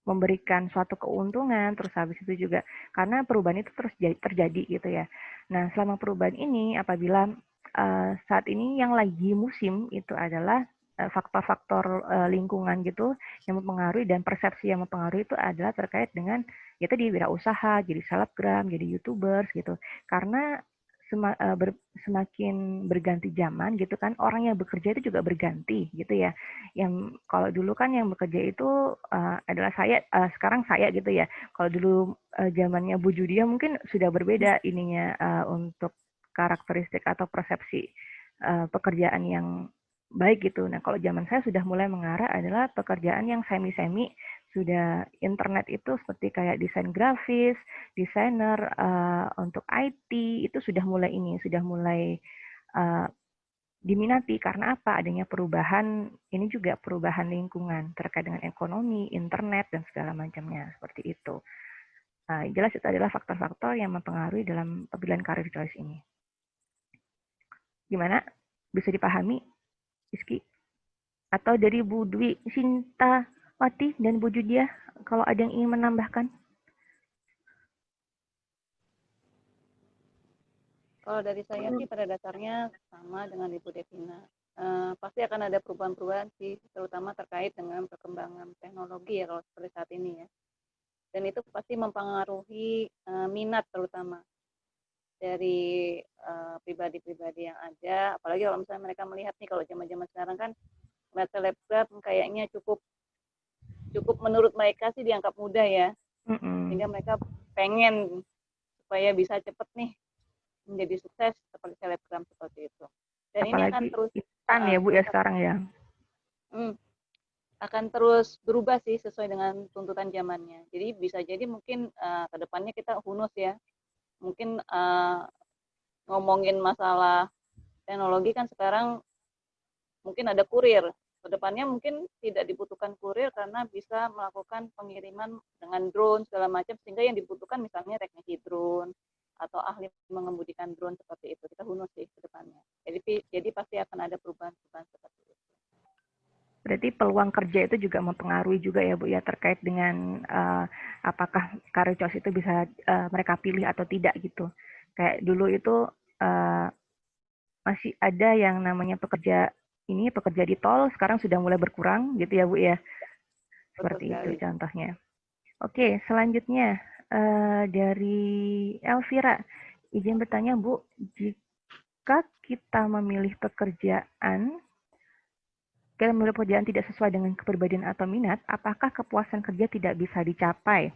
memberikan suatu keuntungan, terus habis itu juga karena perubahan itu terus terjadi gitu ya. Nah, selama perubahan ini apabila saat ini yang lagi musim itu adalah faktor-faktor lingkungan gitu yang mempengaruhi dan persepsi yang mempengaruhi itu adalah terkait dengan ya tadi wirausaha, jadi selebgram, jadi YouTubers gitu. Karena semakin berganti zaman gitu kan, orang yang bekerja itu juga berganti gitu ya. Yang kalau dulu kan yang bekerja itu adalah saya, sekarang saya gitu ya. Kalau dulu zamannya Bu Judia mungkin sudah berbeda ininya untuk karakteristik atau persepsi pekerjaan yang baik gitu. Nah, kalau zaman saya sudah mulai mengarah adalah pekerjaan yang semi-semi, sudah internet itu seperti kayak desain grafis, desainer untuk IT itu sudah mulai ini, sudah mulai diminati karena apa? Adanya perubahan, ini juga perubahan lingkungan terkait dengan ekonomi, internet dan segala macamnya seperti itu. Jelas itu adalah faktor-faktor yang mempengaruhi dalam pemilihan career choice ini. Gimana? Bisa dipahami, Rizky? Atau dari Bu Dwi Sintawati dan Bu Judia, kalau ada yang ingin menambahkan?
Kalau dari saya sih pada dasarnya sama dengan Ibu Devina. Pasti akan ada perubahan-perubahan sih, terutama terkait dengan perkembangan teknologi ya kalau seperti saat ini ya. Dan itu pasti mempengaruhi minat terutama dari pribadi-pribadi yang ada. Apalagi kalau misalnya mereka melihat nih kalau zaman-zaman sekarang kan melihat selebgram kayaknya cukup menurut mereka sih dianggap mudah ya. Sehingga mereka pengen supaya bisa cepet nih menjadi sukses seperti selebgram seperti itu. Dan
apalagi
ini akan terus
instan ya Bu ya sekarang ya.
Akan terus berubah sih sesuai dengan tuntutan zamannya. Jadi bisa jadi mungkin ke depannya kita who knows ya. Mungkin ngomongin masalah teknologi kan sekarang mungkin ada kurir. Kedepannya mungkin tidak dibutuhkan kurir karena bisa melakukan pengiriman dengan drone segala macam sehingga yang dibutuhkan misalnya teknisi drone atau ahli mengemudikan drone seperti itu. Kita hunus sih kedepannya. Jadi pasti akan ada perubahan-perubahan seperti itu.
Berarti peluang kerja itu juga mempengaruhi juga ya Bu ya terkait dengan apakah career choice itu bisa mereka pilih atau tidak gitu. Kayak dulu itu masih ada yang namanya pekerja di tol, sekarang sudah mulai berkurang gitu ya Bu ya. Seperti itu contohnya. Oke, selanjutnya dari Elvira, izin bertanya Bu, ketika kita memilih pekerjaan tidak sesuai dengan kepribadian atau minat, apakah kepuasan kerja tidak bisa dicapai?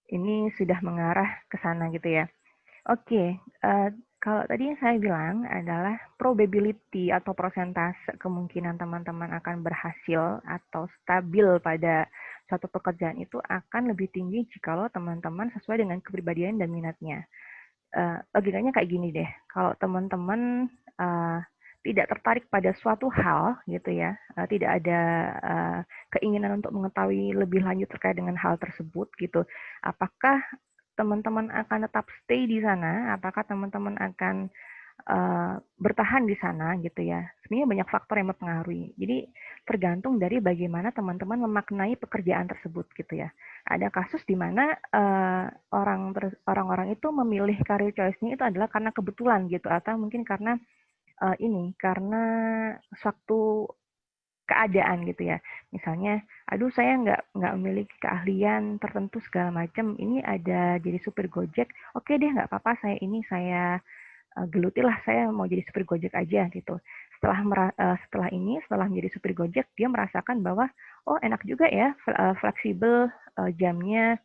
Ini sudah mengarah ke sana gitu ya. Oke, kalau tadi yang saya bilang adalah probability atau persentase kemungkinan teman-teman akan berhasil atau stabil pada suatu pekerjaan itu akan lebih tinggi jikalau teman-teman sesuai dengan kepribadian dan minatnya. Logikanya kayak gini deh, kalau teman-teman tidak tertarik pada suatu hal gitu ya, tidak ada keinginan untuk mengetahui lebih lanjut terkait dengan hal tersebut gitu, apakah teman-teman akan tetap stay di sana, apakah teman-teman akan bertahan di sana gitu ya. Sebenarnya banyak faktor yang mempengaruhi. Jadi tergantung dari bagaimana teman-teman memaknai pekerjaan tersebut gitu ya. Ada kasus di mana orang-orang itu memilih career choice-nya itu adalah karena kebetulan gitu, atau mungkin karena karena suatu keadaan gitu ya. Misalnya, aduh saya nggak memiliki keahlian tertentu segala macam. Ini ada jadi supir Gojek. Oke deh, nggak apa-apa. Saya gelutilah, saya mau jadi supir Gojek aja gitu. Setelah menjadi supir Gojek, dia merasakan bahwa oh enak juga ya, fleksibel, jamnya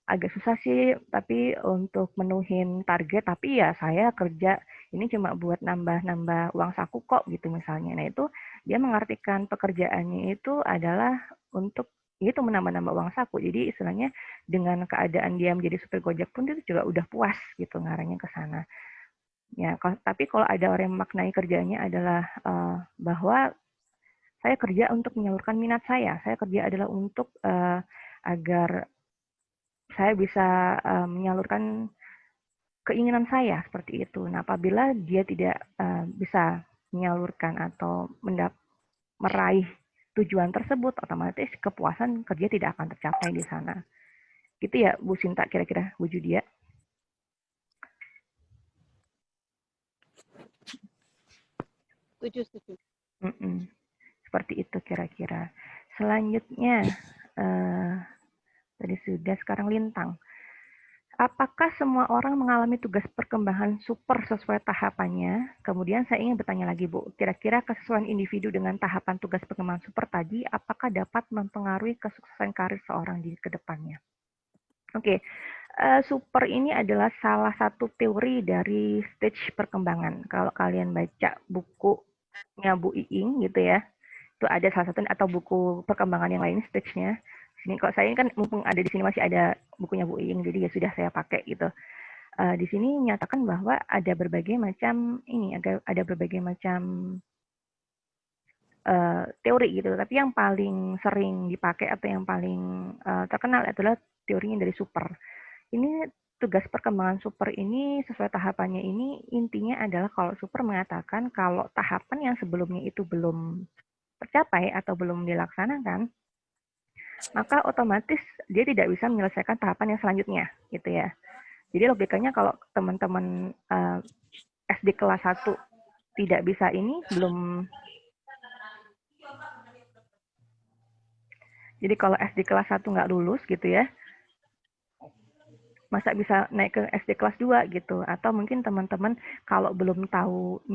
agak susah sih, tapi untuk menuhin target, tapi ya saya kerja ini cuma buat nambah-nambah uang saku kok gitu misalnya. Nah itu dia mengartikan pekerjaannya itu adalah untuk itu menambah-nambah uang saku. Jadi istilahnya dengan keadaan dia menjadi supir Gojek pun itu juga udah puas gitu ngarahnya ke sana. Ya, tapi kalau ada orang yang memaknai kerjanya adalah bahwa saya kerja untuk menyalurkan minat saya kerja adalah untuk agar saya bisa menyalurkan keinginan saya seperti itu. Nah, apabila dia tidak bisa menyalurkan atau meraih tujuan tersebut, otomatis kepuasan kerja tidak akan tercapai di sana. Gitu ya, Bu Sinta, kira-kira, Bu Judia.
Setuju.
Seperti itu kira-kira. Selanjutnya, tadi sudah, sekarang Lintang. Apakah semua orang mengalami tugas perkembangan super sesuai tahapannya? Kemudian saya ingin bertanya lagi, Bu, kira-kira kesesuaian individu dengan tahapan tugas perkembangan super tadi, apakah dapat mempengaruhi kesuksesan karir seorang di kedepannya? Oke, super ini adalah salah satu teori dari stage perkembangan. Kalau kalian baca bukunya Bu Iing gitu ya, itu ada salah satu, atau buku perkembangan yang lain stage-nya. Sini kalau saya kan mumpung ada di sini masih ada bukunya Bu Iing, jadi ya sudah saya pakai gitu. Di sini menyatakan bahwa ada berbagai macam teori gitu, tapi yang paling sering dipakai atau yang paling terkenal adalah teorinya dari super. Ini tugas perkembangan super ini sesuai tahapannya ini intinya adalah kalau super mengatakan kalau tahapan yang sebelumnya itu belum tercapai atau belum dilaksanakan, maka otomatis dia tidak bisa menyelesaikan tahapan yang selanjutnya, gitu ya. Jadi logikanya kalau teman-teman SD kelas 1 tidak bisa ini, jadi kalau SD kelas 1 nggak lulus gitu ya, masa bisa naik ke SD kelas 2 gitu. Atau mungkin teman-teman kalau belum tahu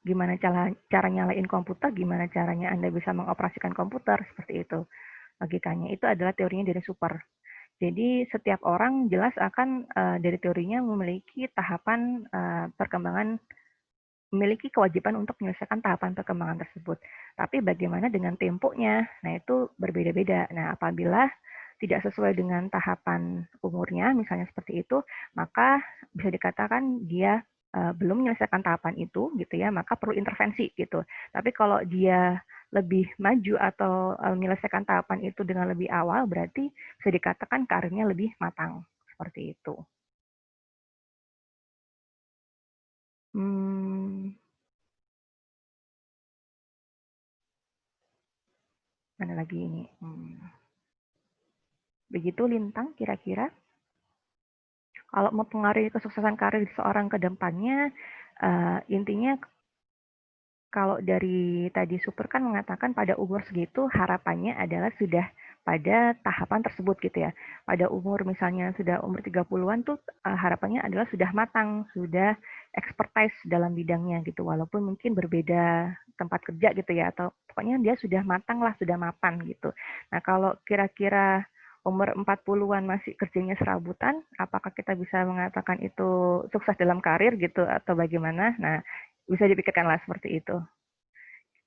gimana cara nyalain komputer, gimana caranya Anda bisa mengoperasikan komputer, seperti itu. Logikanya itu adalah teorinya dari super. Jadi setiap orang jelas akan dari teorinya memiliki tahapan perkembangan, memiliki kewajiban untuk menyelesaikan tahapan perkembangan tersebut. Tapi bagaimana dengan temponya? Nah, itu berbeda-beda. Nah, apabila tidak sesuai dengan tahapan umurnya, misalnya seperti itu, maka bisa dikatakan dia belum menyelesaikan tahapan itu, gitu ya, maka perlu intervensi gitu. Tapi kalau dia lebih maju atau menyelesaikan tahapan itu dengan lebih awal, berarti bisa dikatakan karirnya lebih matang, seperti itu. Mana lagi ini? Begitu Lintang kira-kira. Kalau mempengaruhi kesuksesan karir seorang ke depannya, intinya kalau dari tadi super kan mengatakan pada umur segitu harapannya adalah sudah pada tahapan tersebut gitu ya. Pada umur misalnya sudah umur 30-an tuh harapannya adalah sudah matang, sudah expertise dalam bidangnya gitu. Walaupun mungkin berbeda tempat kerja gitu ya, atau pokoknya dia sudah matang lah, sudah mapan gitu. Nah, kalau kira-kira umur 40-an masih kerjanya serabutan, apakah kita bisa mengatakan itu sukses dalam karir gitu atau bagaimana? Nah, bisa dipikirkanlah seperti itu.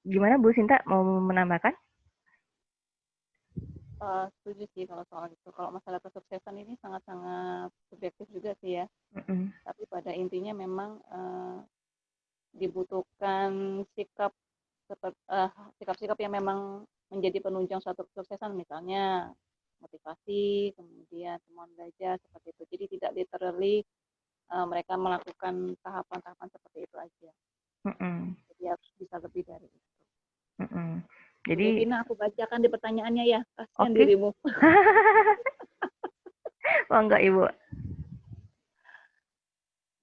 Gimana Bu Sinta, mau menambahkan?
Setuju sih kalau soal itu. Kalau masalah kesuksesan ini sangat-sangat subjektif juga sih ya.
Mm-mm.
Tapi pada intinya memang dibutuhkan sikap-sikap yang memang menjadi penunjang suatu kesuksesan, misalnya motivasi, kemudian kemauan belajar seperti itu. Jadi tidak literally mereka melakukan tahapan-tahapan seperti itu aja.
Mm-mm.
Jadi harus bisa lebih dari itu.
Mm-mm.
Bu
Jadi,
Devina, aku bacakan di pertanyaannya ya. Kasihan
oke.
dirimu.
Oh enggak Ibu.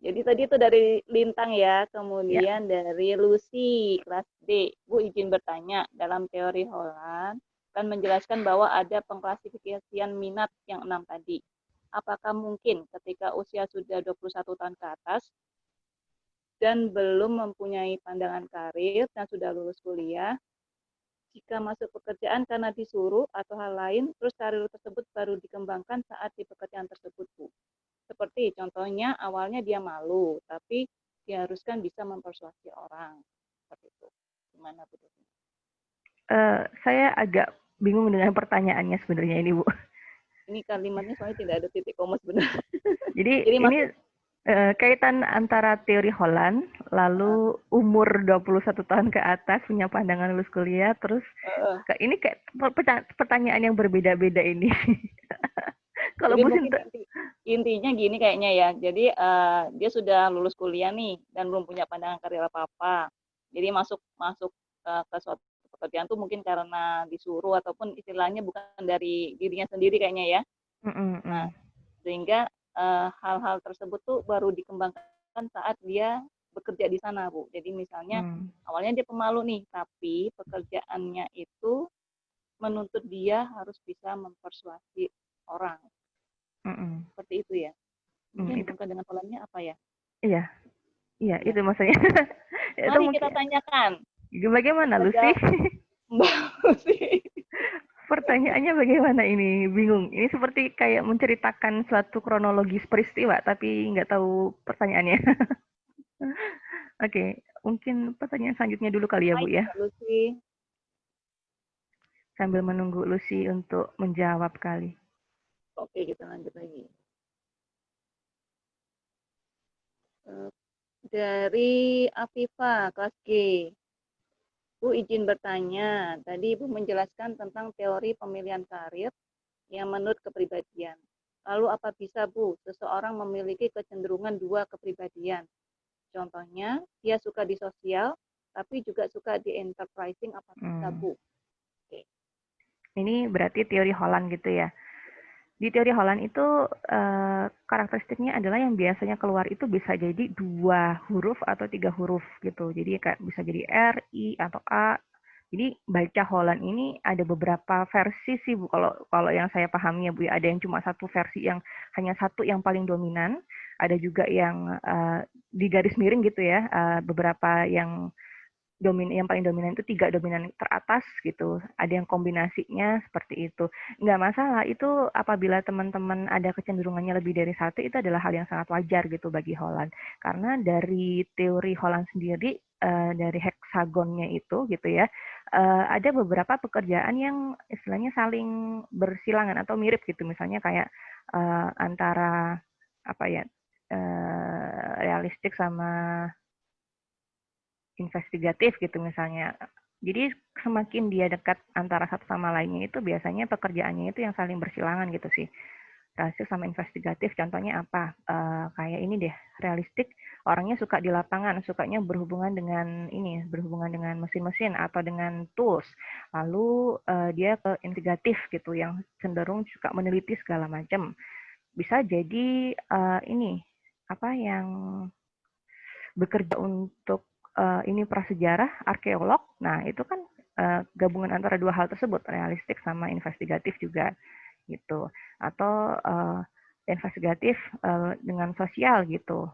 Jadi tadi itu dari Lintang ya,
Ya.
kemudian dari Lucy, kelas D. Bu izin bertanya, dalam teori Holland kan menjelaskan bahwa ada pengklasifikasian minat yang 6 tadi. Apakah mungkin ketika usia sudah 21 tahun ke atas dan belum mempunyai pandangan karir dan sudah lulus kuliah, jika masuk pekerjaan karena disuruh atau hal lain, terus karir tersebut baru dikembangkan saat di pekerjaan tersebut, Bu? Seperti contohnya awalnya dia malu, tapi diharuskan bisa mempersuasi orang. Seperti itu. Gimana Bu?
Saya agak bingung dengan pertanyaannya sebenarnya ini Bu.
Ini kalimatnya soalnya tidak ada titik koma sebenarnya.
Jadi
Jadi
ini kaitan antara teori Holland, lalu umur 21 tahun ke atas, punya pandangan lulus kuliah, terus ini kayak pertanyaan yang berbeda-beda ini. Kalau
jadi
Bu
mungkin
Sinta,
intinya gini kayaknya ya. Jadi dia sudah lulus kuliah nih dan belum punya pandangan karir apa-apa. Jadi masuk ke suatu pekerjaan tuh mungkin karena disuruh ataupun istilahnya bukan dari dirinya sendiri kayaknya ya. Nah, sehingga hal-hal tersebut tuh baru dikembangkan saat dia bekerja di sana, Bu. Jadi misalnya awalnya dia pemalu nih, tapi pekerjaannya itu menuntut dia harus bisa mempersuasi orang. Seperti itu ya. Mungkin dihubungkan dengan polannya apa ya?
Iya, itu maksudnya. Itu
Mari
mungkin.
kita tanyakan.
Bagaimana Lucy?
Mbak Lucy.
Pertanyaannya bagaimana ini? Bingung. Ini seperti kayak menceritakan suatu kronologis peristiwa, tapi nggak tahu pertanyaannya. Oke, mungkin pertanyaan selanjutnya dulu kali ya Bu ya.
Lucy.
Sambil menunggu Lucy untuk menjawab kali.
Oke, kita lanjut lagi. Dari Afifa, kelas G. Bu izin bertanya, tadi Ibu menjelaskan tentang teori pemilihan karir yang menurut kepribadian. Lalu apa bisa Bu, seseorang memiliki kecenderungan dua kepribadian? Contohnya, dia suka di sosial, tapi juga suka di enterprising, apa bisa Bu? Oke.
Ini berarti teori Holland gitu ya. Di teori Holland itu karakteristiknya adalah yang biasanya keluar itu bisa jadi 2 huruf atau 3 huruf gitu. Jadi kayak bisa jadi R, I, atau A. Jadi baca Holland ini ada beberapa versi sih Bu. Kalau yang saya pahami ya Bu, ada yang cuma satu versi yang hanya satu yang paling dominan. Ada juga yang di garis miring gitu ya. Beberapa yang paling dominan itu 3 dominan teratas gitu. Ada yang kombinasinya seperti itu. Nggak masalah, itu apabila teman-teman ada kecenderungannya lebih dari satu, itu adalah hal yang sangat wajar gitu bagi Holland. Karena dari teori Holland sendiri, dari heksagonnya itu gitu ya, ada beberapa pekerjaan yang istilahnya saling bersilangan atau mirip gitu. Misalnya kayak antara apa ya, realistik sama investigatif gitu misalnya. Jadi semakin dia dekat antara satu sama lainnya itu biasanya pekerjaannya itu yang saling bersilangan gitu sih. Realistik sama investigatif contohnya apa? Kayak ini deh, realistik orangnya suka di lapangan, sukanya berhubungan dengan mesin-mesin atau dengan tools. Lalu dia ke investigatif gitu yang cenderung suka meneliti segala macam. Bisa jadi yang bekerja untuk ini prasejarah, arkeolog. Nah, itu kan gabungan antara dua hal tersebut, realistik sama investigatif juga gitu. Atau investigatif dengan sosial gitu.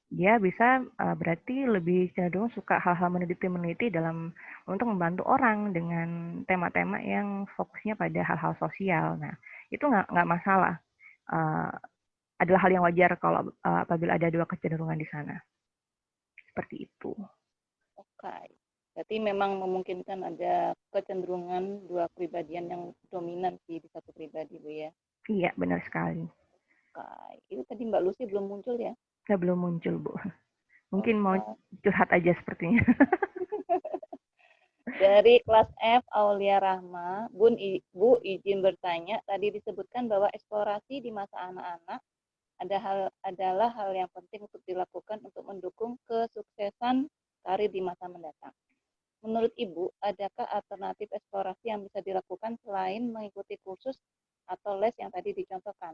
Dia bisa berarti lebih cenderung suka hal-hal meneliti dalam untuk membantu orang dengan tema-tema yang fokusnya pada hal-hal sosial. Nah, itu nggak masalah. Uh, adalah hal yang wajar kalau apabila ada dua kecenderungan di sana. Seperti itu.
Oke. Berarti memang memungkinkan ada kecenderungan dua kepribadian yang dominan di satu pribadi, Bu ya.
Iya, benar sekali.
Oke. Itu tadi Mbak Lucy belum muncul ya?
Belum muncul, Bu. Mungkin mau
Oke.
curhat aja sepertinya.
Dari kelas F, Aulia Rahma, Bu izin bertanya, tadi disebutkan bahwa eksplorasi di masa anak-anak adalah hal yang penting untuk dilakukan untuk mendukung kesuksesan karir di masa mendatang. Menurut Ibu, adakah alternatif eksplorasi yang bisa dilakukan selain mengikuti kursus atau les yang tadi dicontohkan?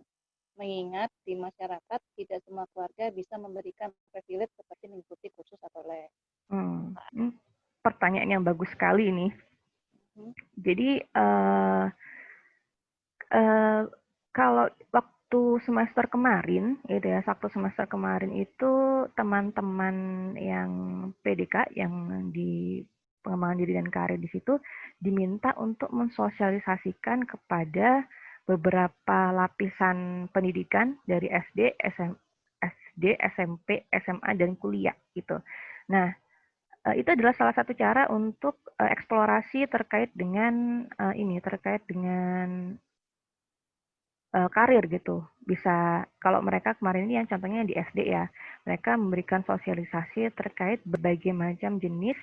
Mengingat di masyarakat tidak semua keluarga bisa memberikan privilege seperti mengikuti kursus atau les.
Pertanyaan yang bagus sekali ini. Jadi kalau waktu semester kemarin, itu ya, waktu semester kemarin itu teman-teman yang PDK yang di pengembangan diri dan karir di situ diminta untuk mensosialisasikan kepada beberapa lapisan pendidikan dari SD, SMP, SMA dan kuliah gitu. Nah, itu adalah salah satu cara untuk eksplorasi terkait dengan karir gitu. Bisa kalau mereka kemarin ini yang contohnya di SD ya, mereka memberikan sosialisasi terkait berbagai macam jenis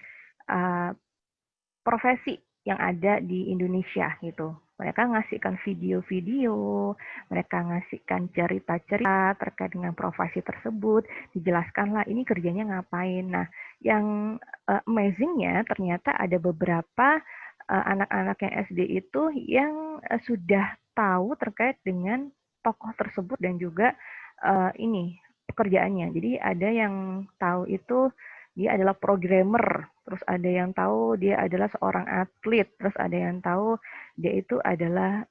profesi yang ada di Indonesia gitu. Mereka ngasihkan video-video, mereka ngasihkan cerita-cerita terkait dengan profesi tersebut, dijelaskanlah ini kerjanya ngapain. Nah, yang amazing-nya ternyata ada beberapa anak-anak yang SD itu yang sudah tahu terkait dengan tokoh tersebut dan juga pekerjaannya. Jadi ada yang tahu itu dia adalah programmer, terus ada yang tahu dia adalah seorang atlet, terus ada yang tahu dia itu adalah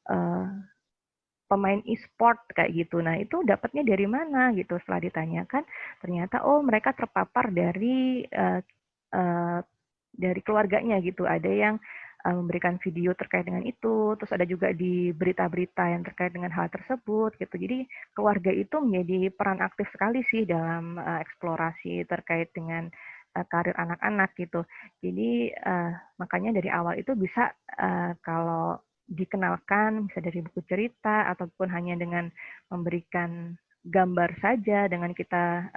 pemain e-sport kayak gitu. Nah, itu dapatnya dari mana gitu? Setelah ditanyakan, ternyata mereka terpapar dari keluarganya gitu. Ada yang memberikan video terkait dengan itu, terus ada juga di berita-berita yang terkait dengan hal tersebut gitu. Jadi keluarga itu menjadi peran aktif sekali sih dalam eksplorasi terkait dengan karir anak-anak gitu. Jadi makanya dari awal itu bisa kalau dikenalkan bisa dari buku cerita ataupun hanya dengan memberikan gambar saja dengan kita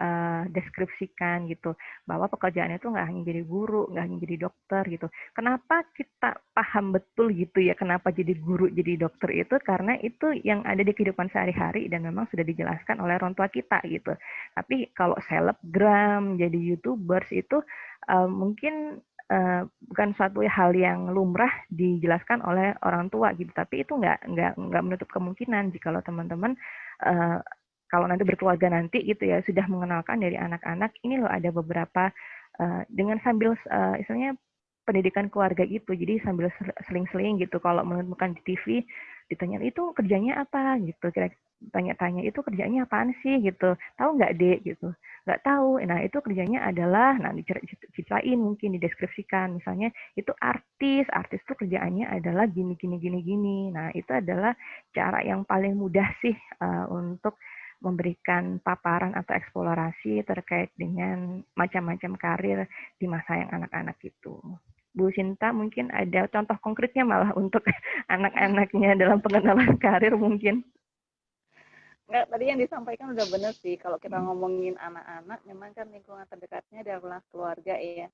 deskripsikan gitu bahwa pekerjaan itu nggak hanya jadi guru, nggak hanya jadi dokter gitu. Kenapa kita paham betul gitu ya kenapa jadi guru, jadi dokter itu karena itu yang ada di kehidupan sehari-hari dan memang sudah dijelaskan oleh orang tua kita gitu. Tapi kalau selebgram, jadi YouTubers itu mungkin bukan suatu hal yang lumrah dijelaskan oleh orang tua gitu. Tapi itu nggak menutup kemungkinan jika teman-teman kalau nanti berkeluarga nanti gitu ya sudah mengenalkan dari anak-anak ini loh ada beberapa dengan sambil istilahnya pendidikan keluarga gitu jadi sambil seling-seling gitu kalau menemukan di TV ditanya itu kerjanya apa gitu kira tanya-tanya itu kerjanya apaan sih gitu tahu nggak dek gitu nggak tahu nah itu kerjanya adalah nah diceritain mungkin dideskripsikan misalnya itu artis itu kerjaannya adalah gini gini gini gini nah itu adalah cara yang paling mudah sih untuk memberikan paparan atau eksplorasi terkait dengan macam-macam karir di masa yang anak-anak itu. Bu Sinta mungkin ada contoh konkretnya malah untuk anak-anaknya dalam pengenalan karir mungkin.
Enggak, tadi yang disampaikan udah benar sih. Kalau kita ngomongin anak-anak, memang kan lingkungan terdekatnya adalah keluarga ya.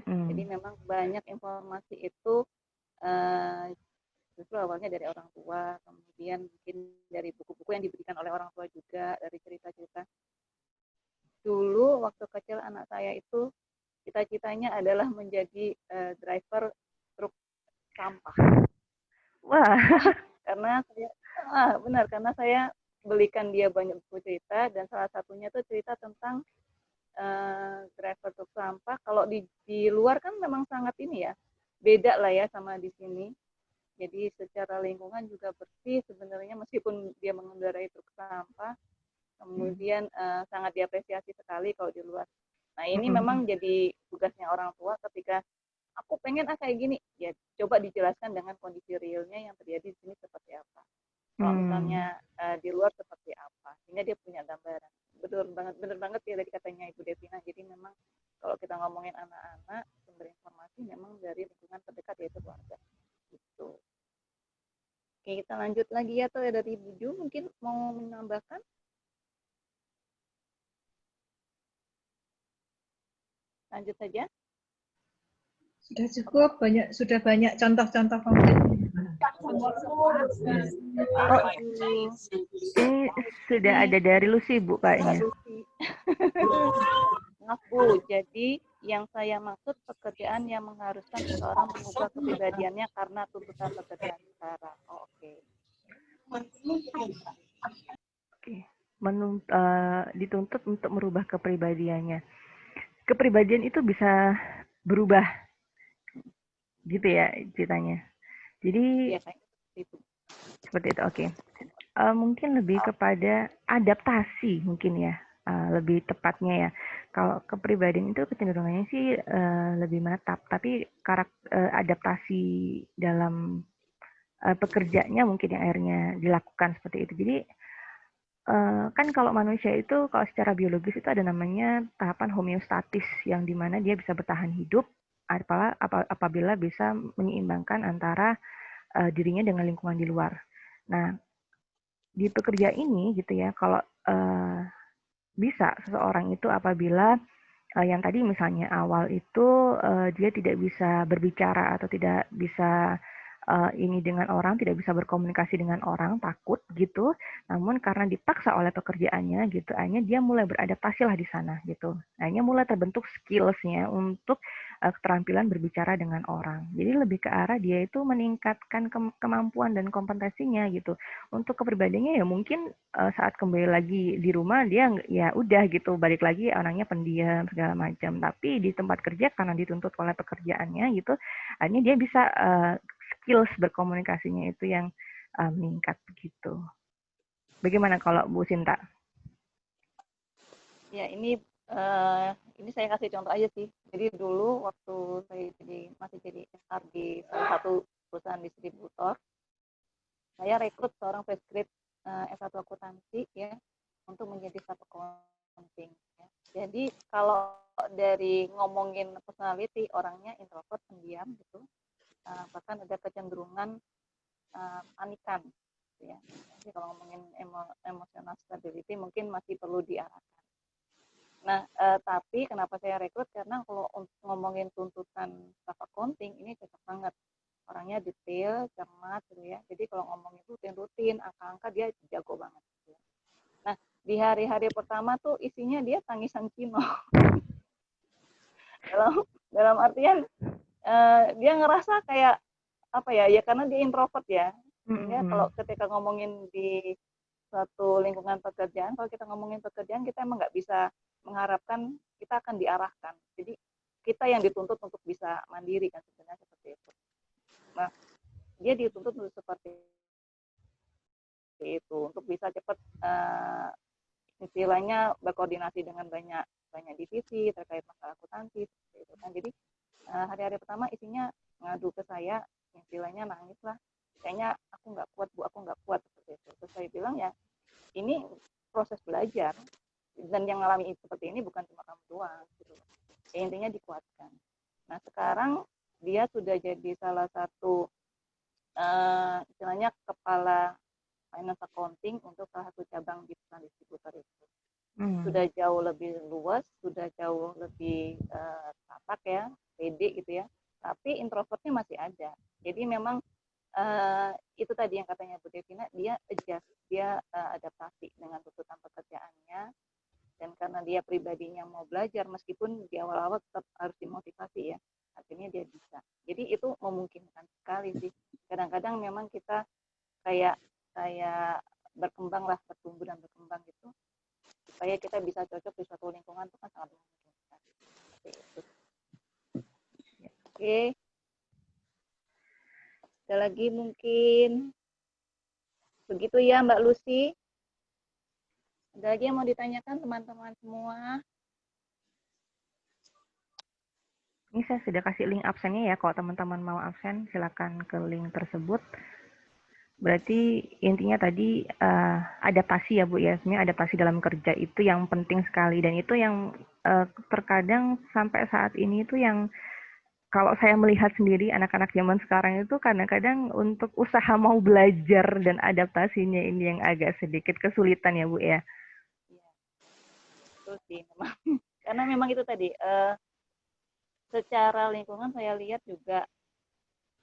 Jadi memang banyak informasi itu justru awalnya dari orang tua, kemudian mungkin dari buku-buku yang diberikan oleh orang tua juga, dari cerita-cerita. Dulu waktu kecil anak saya itu cita-citanya adalah menjadi driver truk sampah.
Wah.
Karena saya belikan dia banyak buku cerita dan salah satunya tuh cerita tentang driver truk sampah. Kalau di luar kan memang sangat ini ya, beda lah ya sama di sini. Jadi secara lingkungan juga bersih sebenarnya meskipun dia mengendarai truk sampah. Kemudian sangat diapresiasi sekali kalau di luar. Nah ini memang jadi tugasnya orang tua ketika aku pengen kayak gini, ya coba dijelaskan dengan kondisi realnya yang terjadi di sini seperti apa. Kalau misalnya di luar seperti apa, sehingga dia punya gambaran. Bener banget ya dari katanya Ibu Devina. Jadi memang kalau kita ngomongin anak-anak, sumber informasi memang dari lingkungan terdekat yaitu keluarga. Gitu. Oke, kita lanjut lagi ya, atau dari Ibu Ju mungkin mau menambahkan? Lanjut saja.
Sudah cukup, sudah banyak contoh-contoh konkret.
Ini sudah ada dari Lucy, Bu, kayaknya.
Maaf, Bu. Jadi yang saya maksud pekerjaan yang mengharuskan seseorang mengubah kepribadiannya karena tuntutan pekerjaan sekarang. Oh, oke.
Dituntut untuk merubah kepribadiannya. Kepribadian itu bisa berubah, gitu ya ceritanya. Jadi seperti itu, oke. Mungkin lebih kepada adaptasi mungkin ya, lebih tepatnya ya. Kalau kepribadian itu kecenderungannya sih lebih menetap, tapi adaptasi dalam pekerjaannya mungkin yang akhirnya dilakukan seperti itu. Jadi kan kalau manusia itu kalau secara biologis itu ada namanya tahapan homeostatis yang dimana dia bisa bertahan hidup apabila bisa menyeimbangkan antara dirinya dengan lingkungan di luar. Nah, di pekerja ini gitu ya, kalau bisa seseorang itu apabila yang tadi misalnya awal itu dia tidak bisa berbicara atau tidak bisa ini dengan orang, tidak bisa berkomunikasi dengan orang, takut gitu. Namun karena dipaksa oleh pekerjaannya gitu, akhirnya dia mulai beradaptasi lah di sana gitu. Akhirnya mulai terbentuk skills-nya untuk keterampilan berbicara dengan orang. Jadi lebih ke arah dia itu meningkatkan kemampuan dan kompetensinya gitu. Untuk kepribadiannya ya mungkin saat kembali lagi di rumah dia ya udah gitu, balik lagi orangnya pendiam segala macam. Tapi di tempat kerja karena dituntut oleh pekerjaannya gitu, akhirnya dia bisa skills berkomunikasinya itu yang meningkat begitu. Bagaimana kalau Bu Sinta?
Ya ini saya kasih contoh aja sih. Jadi dulu waktu saya masih jadi HR di salah satu perusahaan distributor, saya rekrut seorang fresh grade S1 akuntansi ya untuk menjadi staff accounting. Ya. Jadi kalau dari ngomongin personality, orangnya introvert, pendiam gitu. Bahkan ada kecenderungan panikan gitu ya. Jadi kalau ngomongin emotional stability mungkin masih perlu diarahkan. Nah, tapi kenapa saya rekrut? Karena kalau ngomongin tuntutan staff accounting ini cocok banget. Orangnya detail, cermat gitu ya. Jadi kalau ngomongin rutin-rutin, angka-angka dia jago banget. Gitu ya. Nah, di hari-hari pertama tuh isinya dia tangisan kino. dalam artian dia ngerasa kayak apa ya karena dia introvert ya, sehingga kalau ketika ngomongin di suatu lingkungan pekerjaan, kalau kita ngomongin pekerjaan kita emang nggak bisa mengharapkan kita akan diarahkan, jadi kita yang dituntut untuk bisa mandiri kan sebenarnya seperti itu. Nah, dia dituntut untuk seperti itu untuk bisa cepat istilahnya berkoordinasi dengan banyak divisi terkait masalah akuntansi seperti itu kan. Jadi hari-hari pertama isinya ngadu ke saya, istilahnya nangis lah, kayaknya aku nggak kuat Bu, aku nggak kuat seperti itu. Terus saya bilang ya ini proses belajar dan yang ngalami seperti ini bukan cuma kamu doang gitu. Ya, intinya dikuatkan. Nah sekarang dia sudah jadi salah satu istilahnya kepala finance accounting untuk salah satu cabang di perusahaan distributor itu. Sudah jauh lebih luas, sudah jauh lebih tapak ya, pede gitu ya. Tapi introvertnya masih ada. Jadi memang itu tadi yang katanya Bu Devina, dia adjust, dia adaptasi dengan tuntutan pekerjaannya. Dan karena dia pribadinya mau belajar, meskipun di awal-awal tetap harus dimotivasi ya, akhirnya dia bisa. Jadi itu memungkinkan sekali sih. Kadang-kadang memang kita kayak berkembang lah, bertumbuh dan berkembang gitu, supaya kita bisa cocok di suatu lingkungan itu kan sangat memungkinkan. Oke. Ada lagi mungkin begitu ya Mbak Lucy. Ada lagi yang mau ditanyakan teman-teman semua?
Ini saya sudah kasih link absennya ya, kalau teman-teman mau absen silakan ke link tersebut. Berarti intinya tadi adaptasi ya Bu ya, sebenarnya adaptasi dalam kerja itu yang penting sekali, dan itu yang terkadang sampai saat ini itu yang kalau saya melihat sendiri anak-anak zaman sekarang itu kadang-kadang untuk usaha mau belajar dan adaptasinya ini yang agak sedikit kesulitan ya Bu ya.
Iya, betul sih memang. Karena memang itu tadi, secara lingkungan saya lihat juga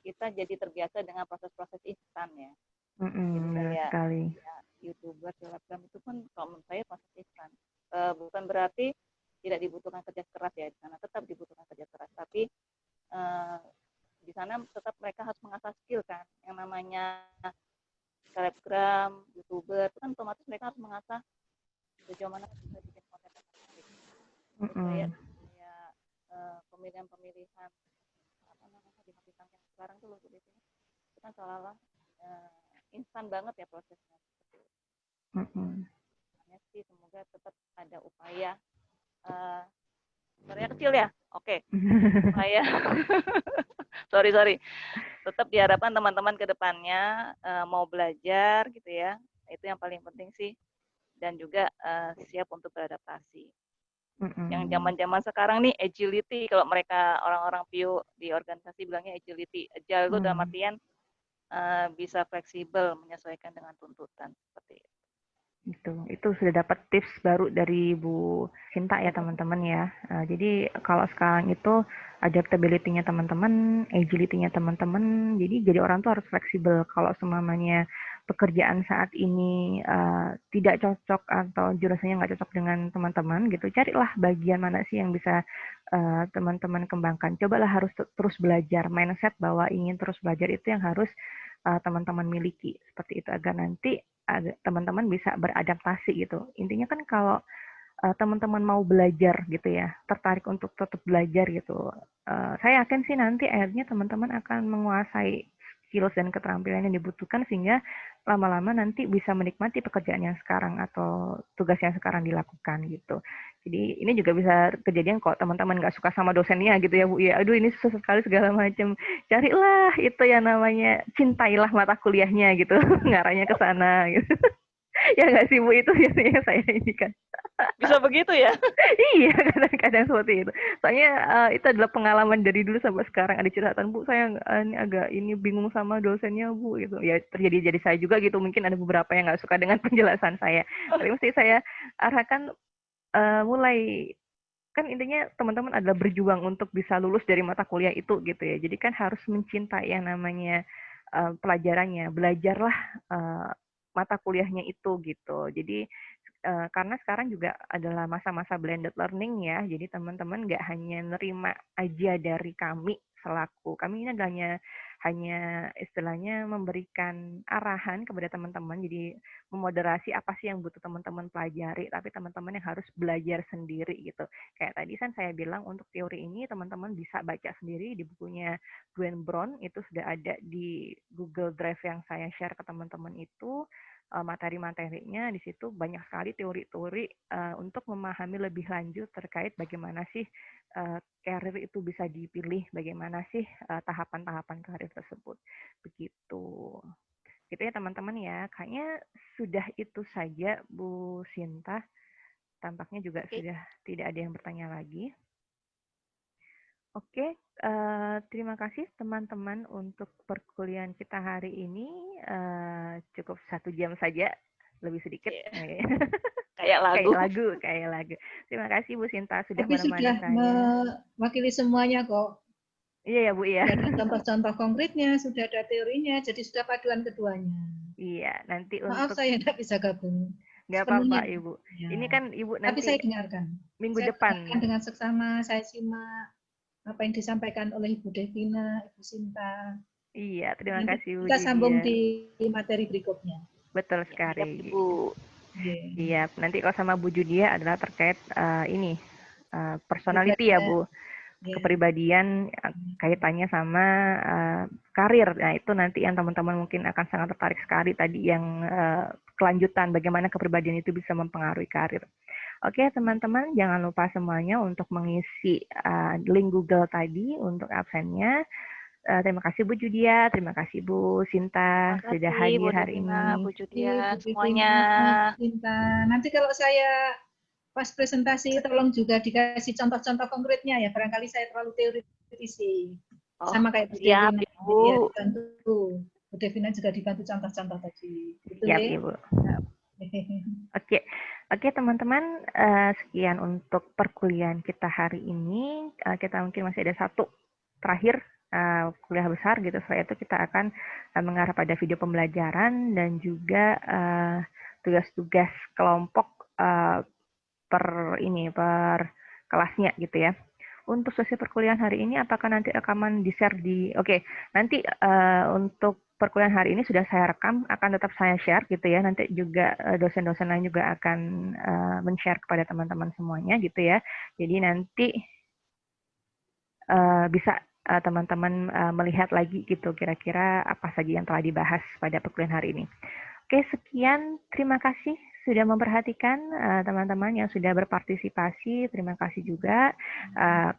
kita jadi terbiasa dengan proses-proses instan ya. Jadi
Benar
kayak
sekali.
ya, YouTuber, selebgram itu pun kalau menurut saya proses instan. Bukan berarti tidak dibutuhkan kerja keras ya, di sana tetap dibutuhkan kerja keras. Tapi di sana tetap mereka harus mengasah skill kan. Yang namanya selebgram, YouTuber, itu kan otomatis mereka harus mengasah sejauh mana bisa bikin konten yang menarik. Menurut saya kayak pemilihan-pemilihan apa namanya di bidang yang sekarang tuh loh Bu Desi, itu kan seolah-olah instan banget ya prosesnya. Makanya sih semoga tetap ada upaya. Suaranya kecil ya? Oke. Upaya. sorry. Tetap diharapkan teman-teman ke depannya mau belajar gitu ya. Itu yang paling penting sih. Dan juga siap untuk beradaptasi. Yang zaman-zaman sekarang nih agility, kalau mereka orang-orang PIO di organisasi bilangnya agility. Agile itu dalam artian bisa fleksibel menyesuaikan dengan tuntutan seperti itu.
Itu sudah dapat tips baru dari Bu Sinta ya teman-teman ya. Jadi kalau sekarang itu adaptability-nya teman-teman, agility-nya teman-teman, jadi orang tuh harus fleksibel. Kalau semuanya pekerjaan saat ini tidak cocok atau jurusannya nggak cocok dengan teman-teman gitu, carilah bagian mana sih yang bisa teman-teman kembangkan. Cobalah harus terus belajar, mindset bahwa ingin terus belajar itu yang harus teman-teman miliki, seperti itu agar nanti teman-teman bisa beradaptasi gitu. Intinya kan kalau teman-teman mau belajar gitu ya, tertarik untuk tetap belajar gitu, saya yakin sih nanti akhirnya teman-teman akan menguasai skills dan keterampilan yang dibutuhkan sehingga lama-lama nanti bisa menikmati pekerjaan yang sekarang atau tugas yang sekarang dilakukan gitu. Jadi ini juga bisa kejadian kalau teman-teman nggak suka sama dosennya gitu ya Bu ya, aduh ini susah sekali segala macam, carilah itu yang namanya cintailah mata kuliahnya gitu, ngarahnya ke sana gitu. Ya nggak sih Bu, itu biasanya saya ini kan.
Bisa begitu ya?
Iya, kadang-kadang seperti itu. Soalnya itu adalah pengalaman dari dulu sampai sekarang. Ada catatan, Bu, saya ini agak bingung sama dosennya, Bu, gitu. Ya terjadi jadi saya juga gitu. Mungkin ada beberapa yang nggak suka dengan penjelasan saya. Tapi mesti saya arahkan mulai, kan intinya teman-teman adalah berjuang untuk bisa lulus dari mata kuliah itu gitu ya. Jadi kan harus mencintai yang namanya pelajarannya. Belajarlah mata kuliahnya itu gitu. Jadi karena sekarang juga adalah masa-masa blended learning ya, jadi teman-teman nggak hanya nerima aja dari kami selaku, kami ini adalah hanya istilahnya memberikan arahan kepada teman-teman, jadi memoderasi apa sih yang butuh teman-teman pelajari, tapi teman-teman yang harus belajar sendiri gitu. Kayak tadi kan saya bilang untuk teori ini teman-teman bisa baca sendiri di bukunya Gwen Brown, itu sudah ada di Google Drive yang saya share ke teman-teman itu. Materi-materinya di situ banyak sekali teori-teori untuk memahami lebih lanjut terkait bagaimana sih karir itu bisa dipilih, bagaimana sih tahapan-tahapan karir tersebut. Begitu. Gitu ya teman-teman ya. Kayaknya sudah itu saja Bu Sinta. Tampaknya juga sudah tidak ada yang bertanya lagi. Oke, terima kasih teman-teman untuk perkuliahan kita hari ini. Cukup 1 jam saja, lebih sedikit.
Yeah. Kayak lagu.
Terima kasih Bu Sinta sudah
Tapi
menemani
sudah
saya.
mewakili semuanya kok.
Iya ya Bu ya.
Sudah ada contoh-contoh konkretnya, sudah ada teorinya, jadi sudah paduan keduanya.
Iya, nanti
Maaf
untuk
saya tidak bisa gabung.
nggak apa-apa Ibu.
Ya.
Ini kan Ibu nanti.
Tapi saya dengarkan.
Minggu
saya
depan.
Dengarkan dengan seksama, saya simak apa yang disampaikan oleh Ibu Devina, Ibu Sinta.
Iya, terima kasih Bu.
Kita sambung di materi berikutnya.
Betul sekali.
Ya, Ibu.
Iya, nanti kalau sama Bu Judia adalah terkait ini personality ya Bu.
Ya.
kepribadian kaitannya sama karir. Nah, itu nanti yang teman-teman mungkin akan sangat tertarik sekali tadi yang kelanjutan bagaimana kepribadian itu bisa mempengaruhi karir. Oke, teman-teman, jangan lupa semuanya untuk mengisi link Google tadi untuk absennya. Terima kasih Bu Judia, terima kasih Bu Sinta sudah hadir hari ini.
Bu Judia,
Bu
semuanya.
Sinta. Nanti kalau saya pas presentasi tolong juga dikasih contoh-contoh konkretnya ya, barangkali saya terlalu teoretisi. Sama kayak Bu
Siap,
Devina.
Ibu.
Ya, dibantu. Bu Devina juga dibantu contoh-contoh tadi. Betul
Siap,
ya?
Ibu. Oke, teman-teman, sekian untuk perkuliahan kita hari ini. Kita mungkin masih ada satu terakhir kuliah besar gitu. Setelah itu kita akan mengarah pada video pembelajaran dan juga tugas-tugas kelompok per kelasnya gitu ya. Untuk sesi perkuliahan hari ini, apakah nanti rekaman di-share di... Oke, nanti untuk perkuliahan hari ini sudah saya rekam, akan tetap saya share gitu ya. Nanti juga dosen-dosen lain juga akan men-share kepada teman-teman semuanya gitu ya. Jadi nanti bisa teman-teman melihat lagi gitu kira-kira apa saja yang telah dibahas pada perkuliahan hari ini. Oke, sekian. Terima kasih sudah memperhatikan teman-teman yang sudah berpartisipasi. Terima kasih juga.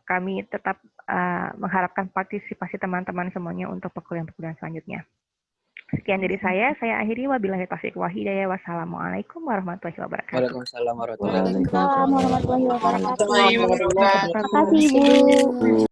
Kami tetap mengharapkan partisipasi teman-teman semuanya untuk perkuliahan-perkuliahan selanjutnya. Sekian dari saya akhiri. Wabillahi taufiq wal hidayah. Wassalamualaikum warahmatullahi wabarakatuh.
Waalaikumsalam warahmatullahi wabarakatuh.
Waalaikumsalam warahmatullahi wabarakatuh.
Warahmatullahi wabarakatuh.
Terima kasih, Bu.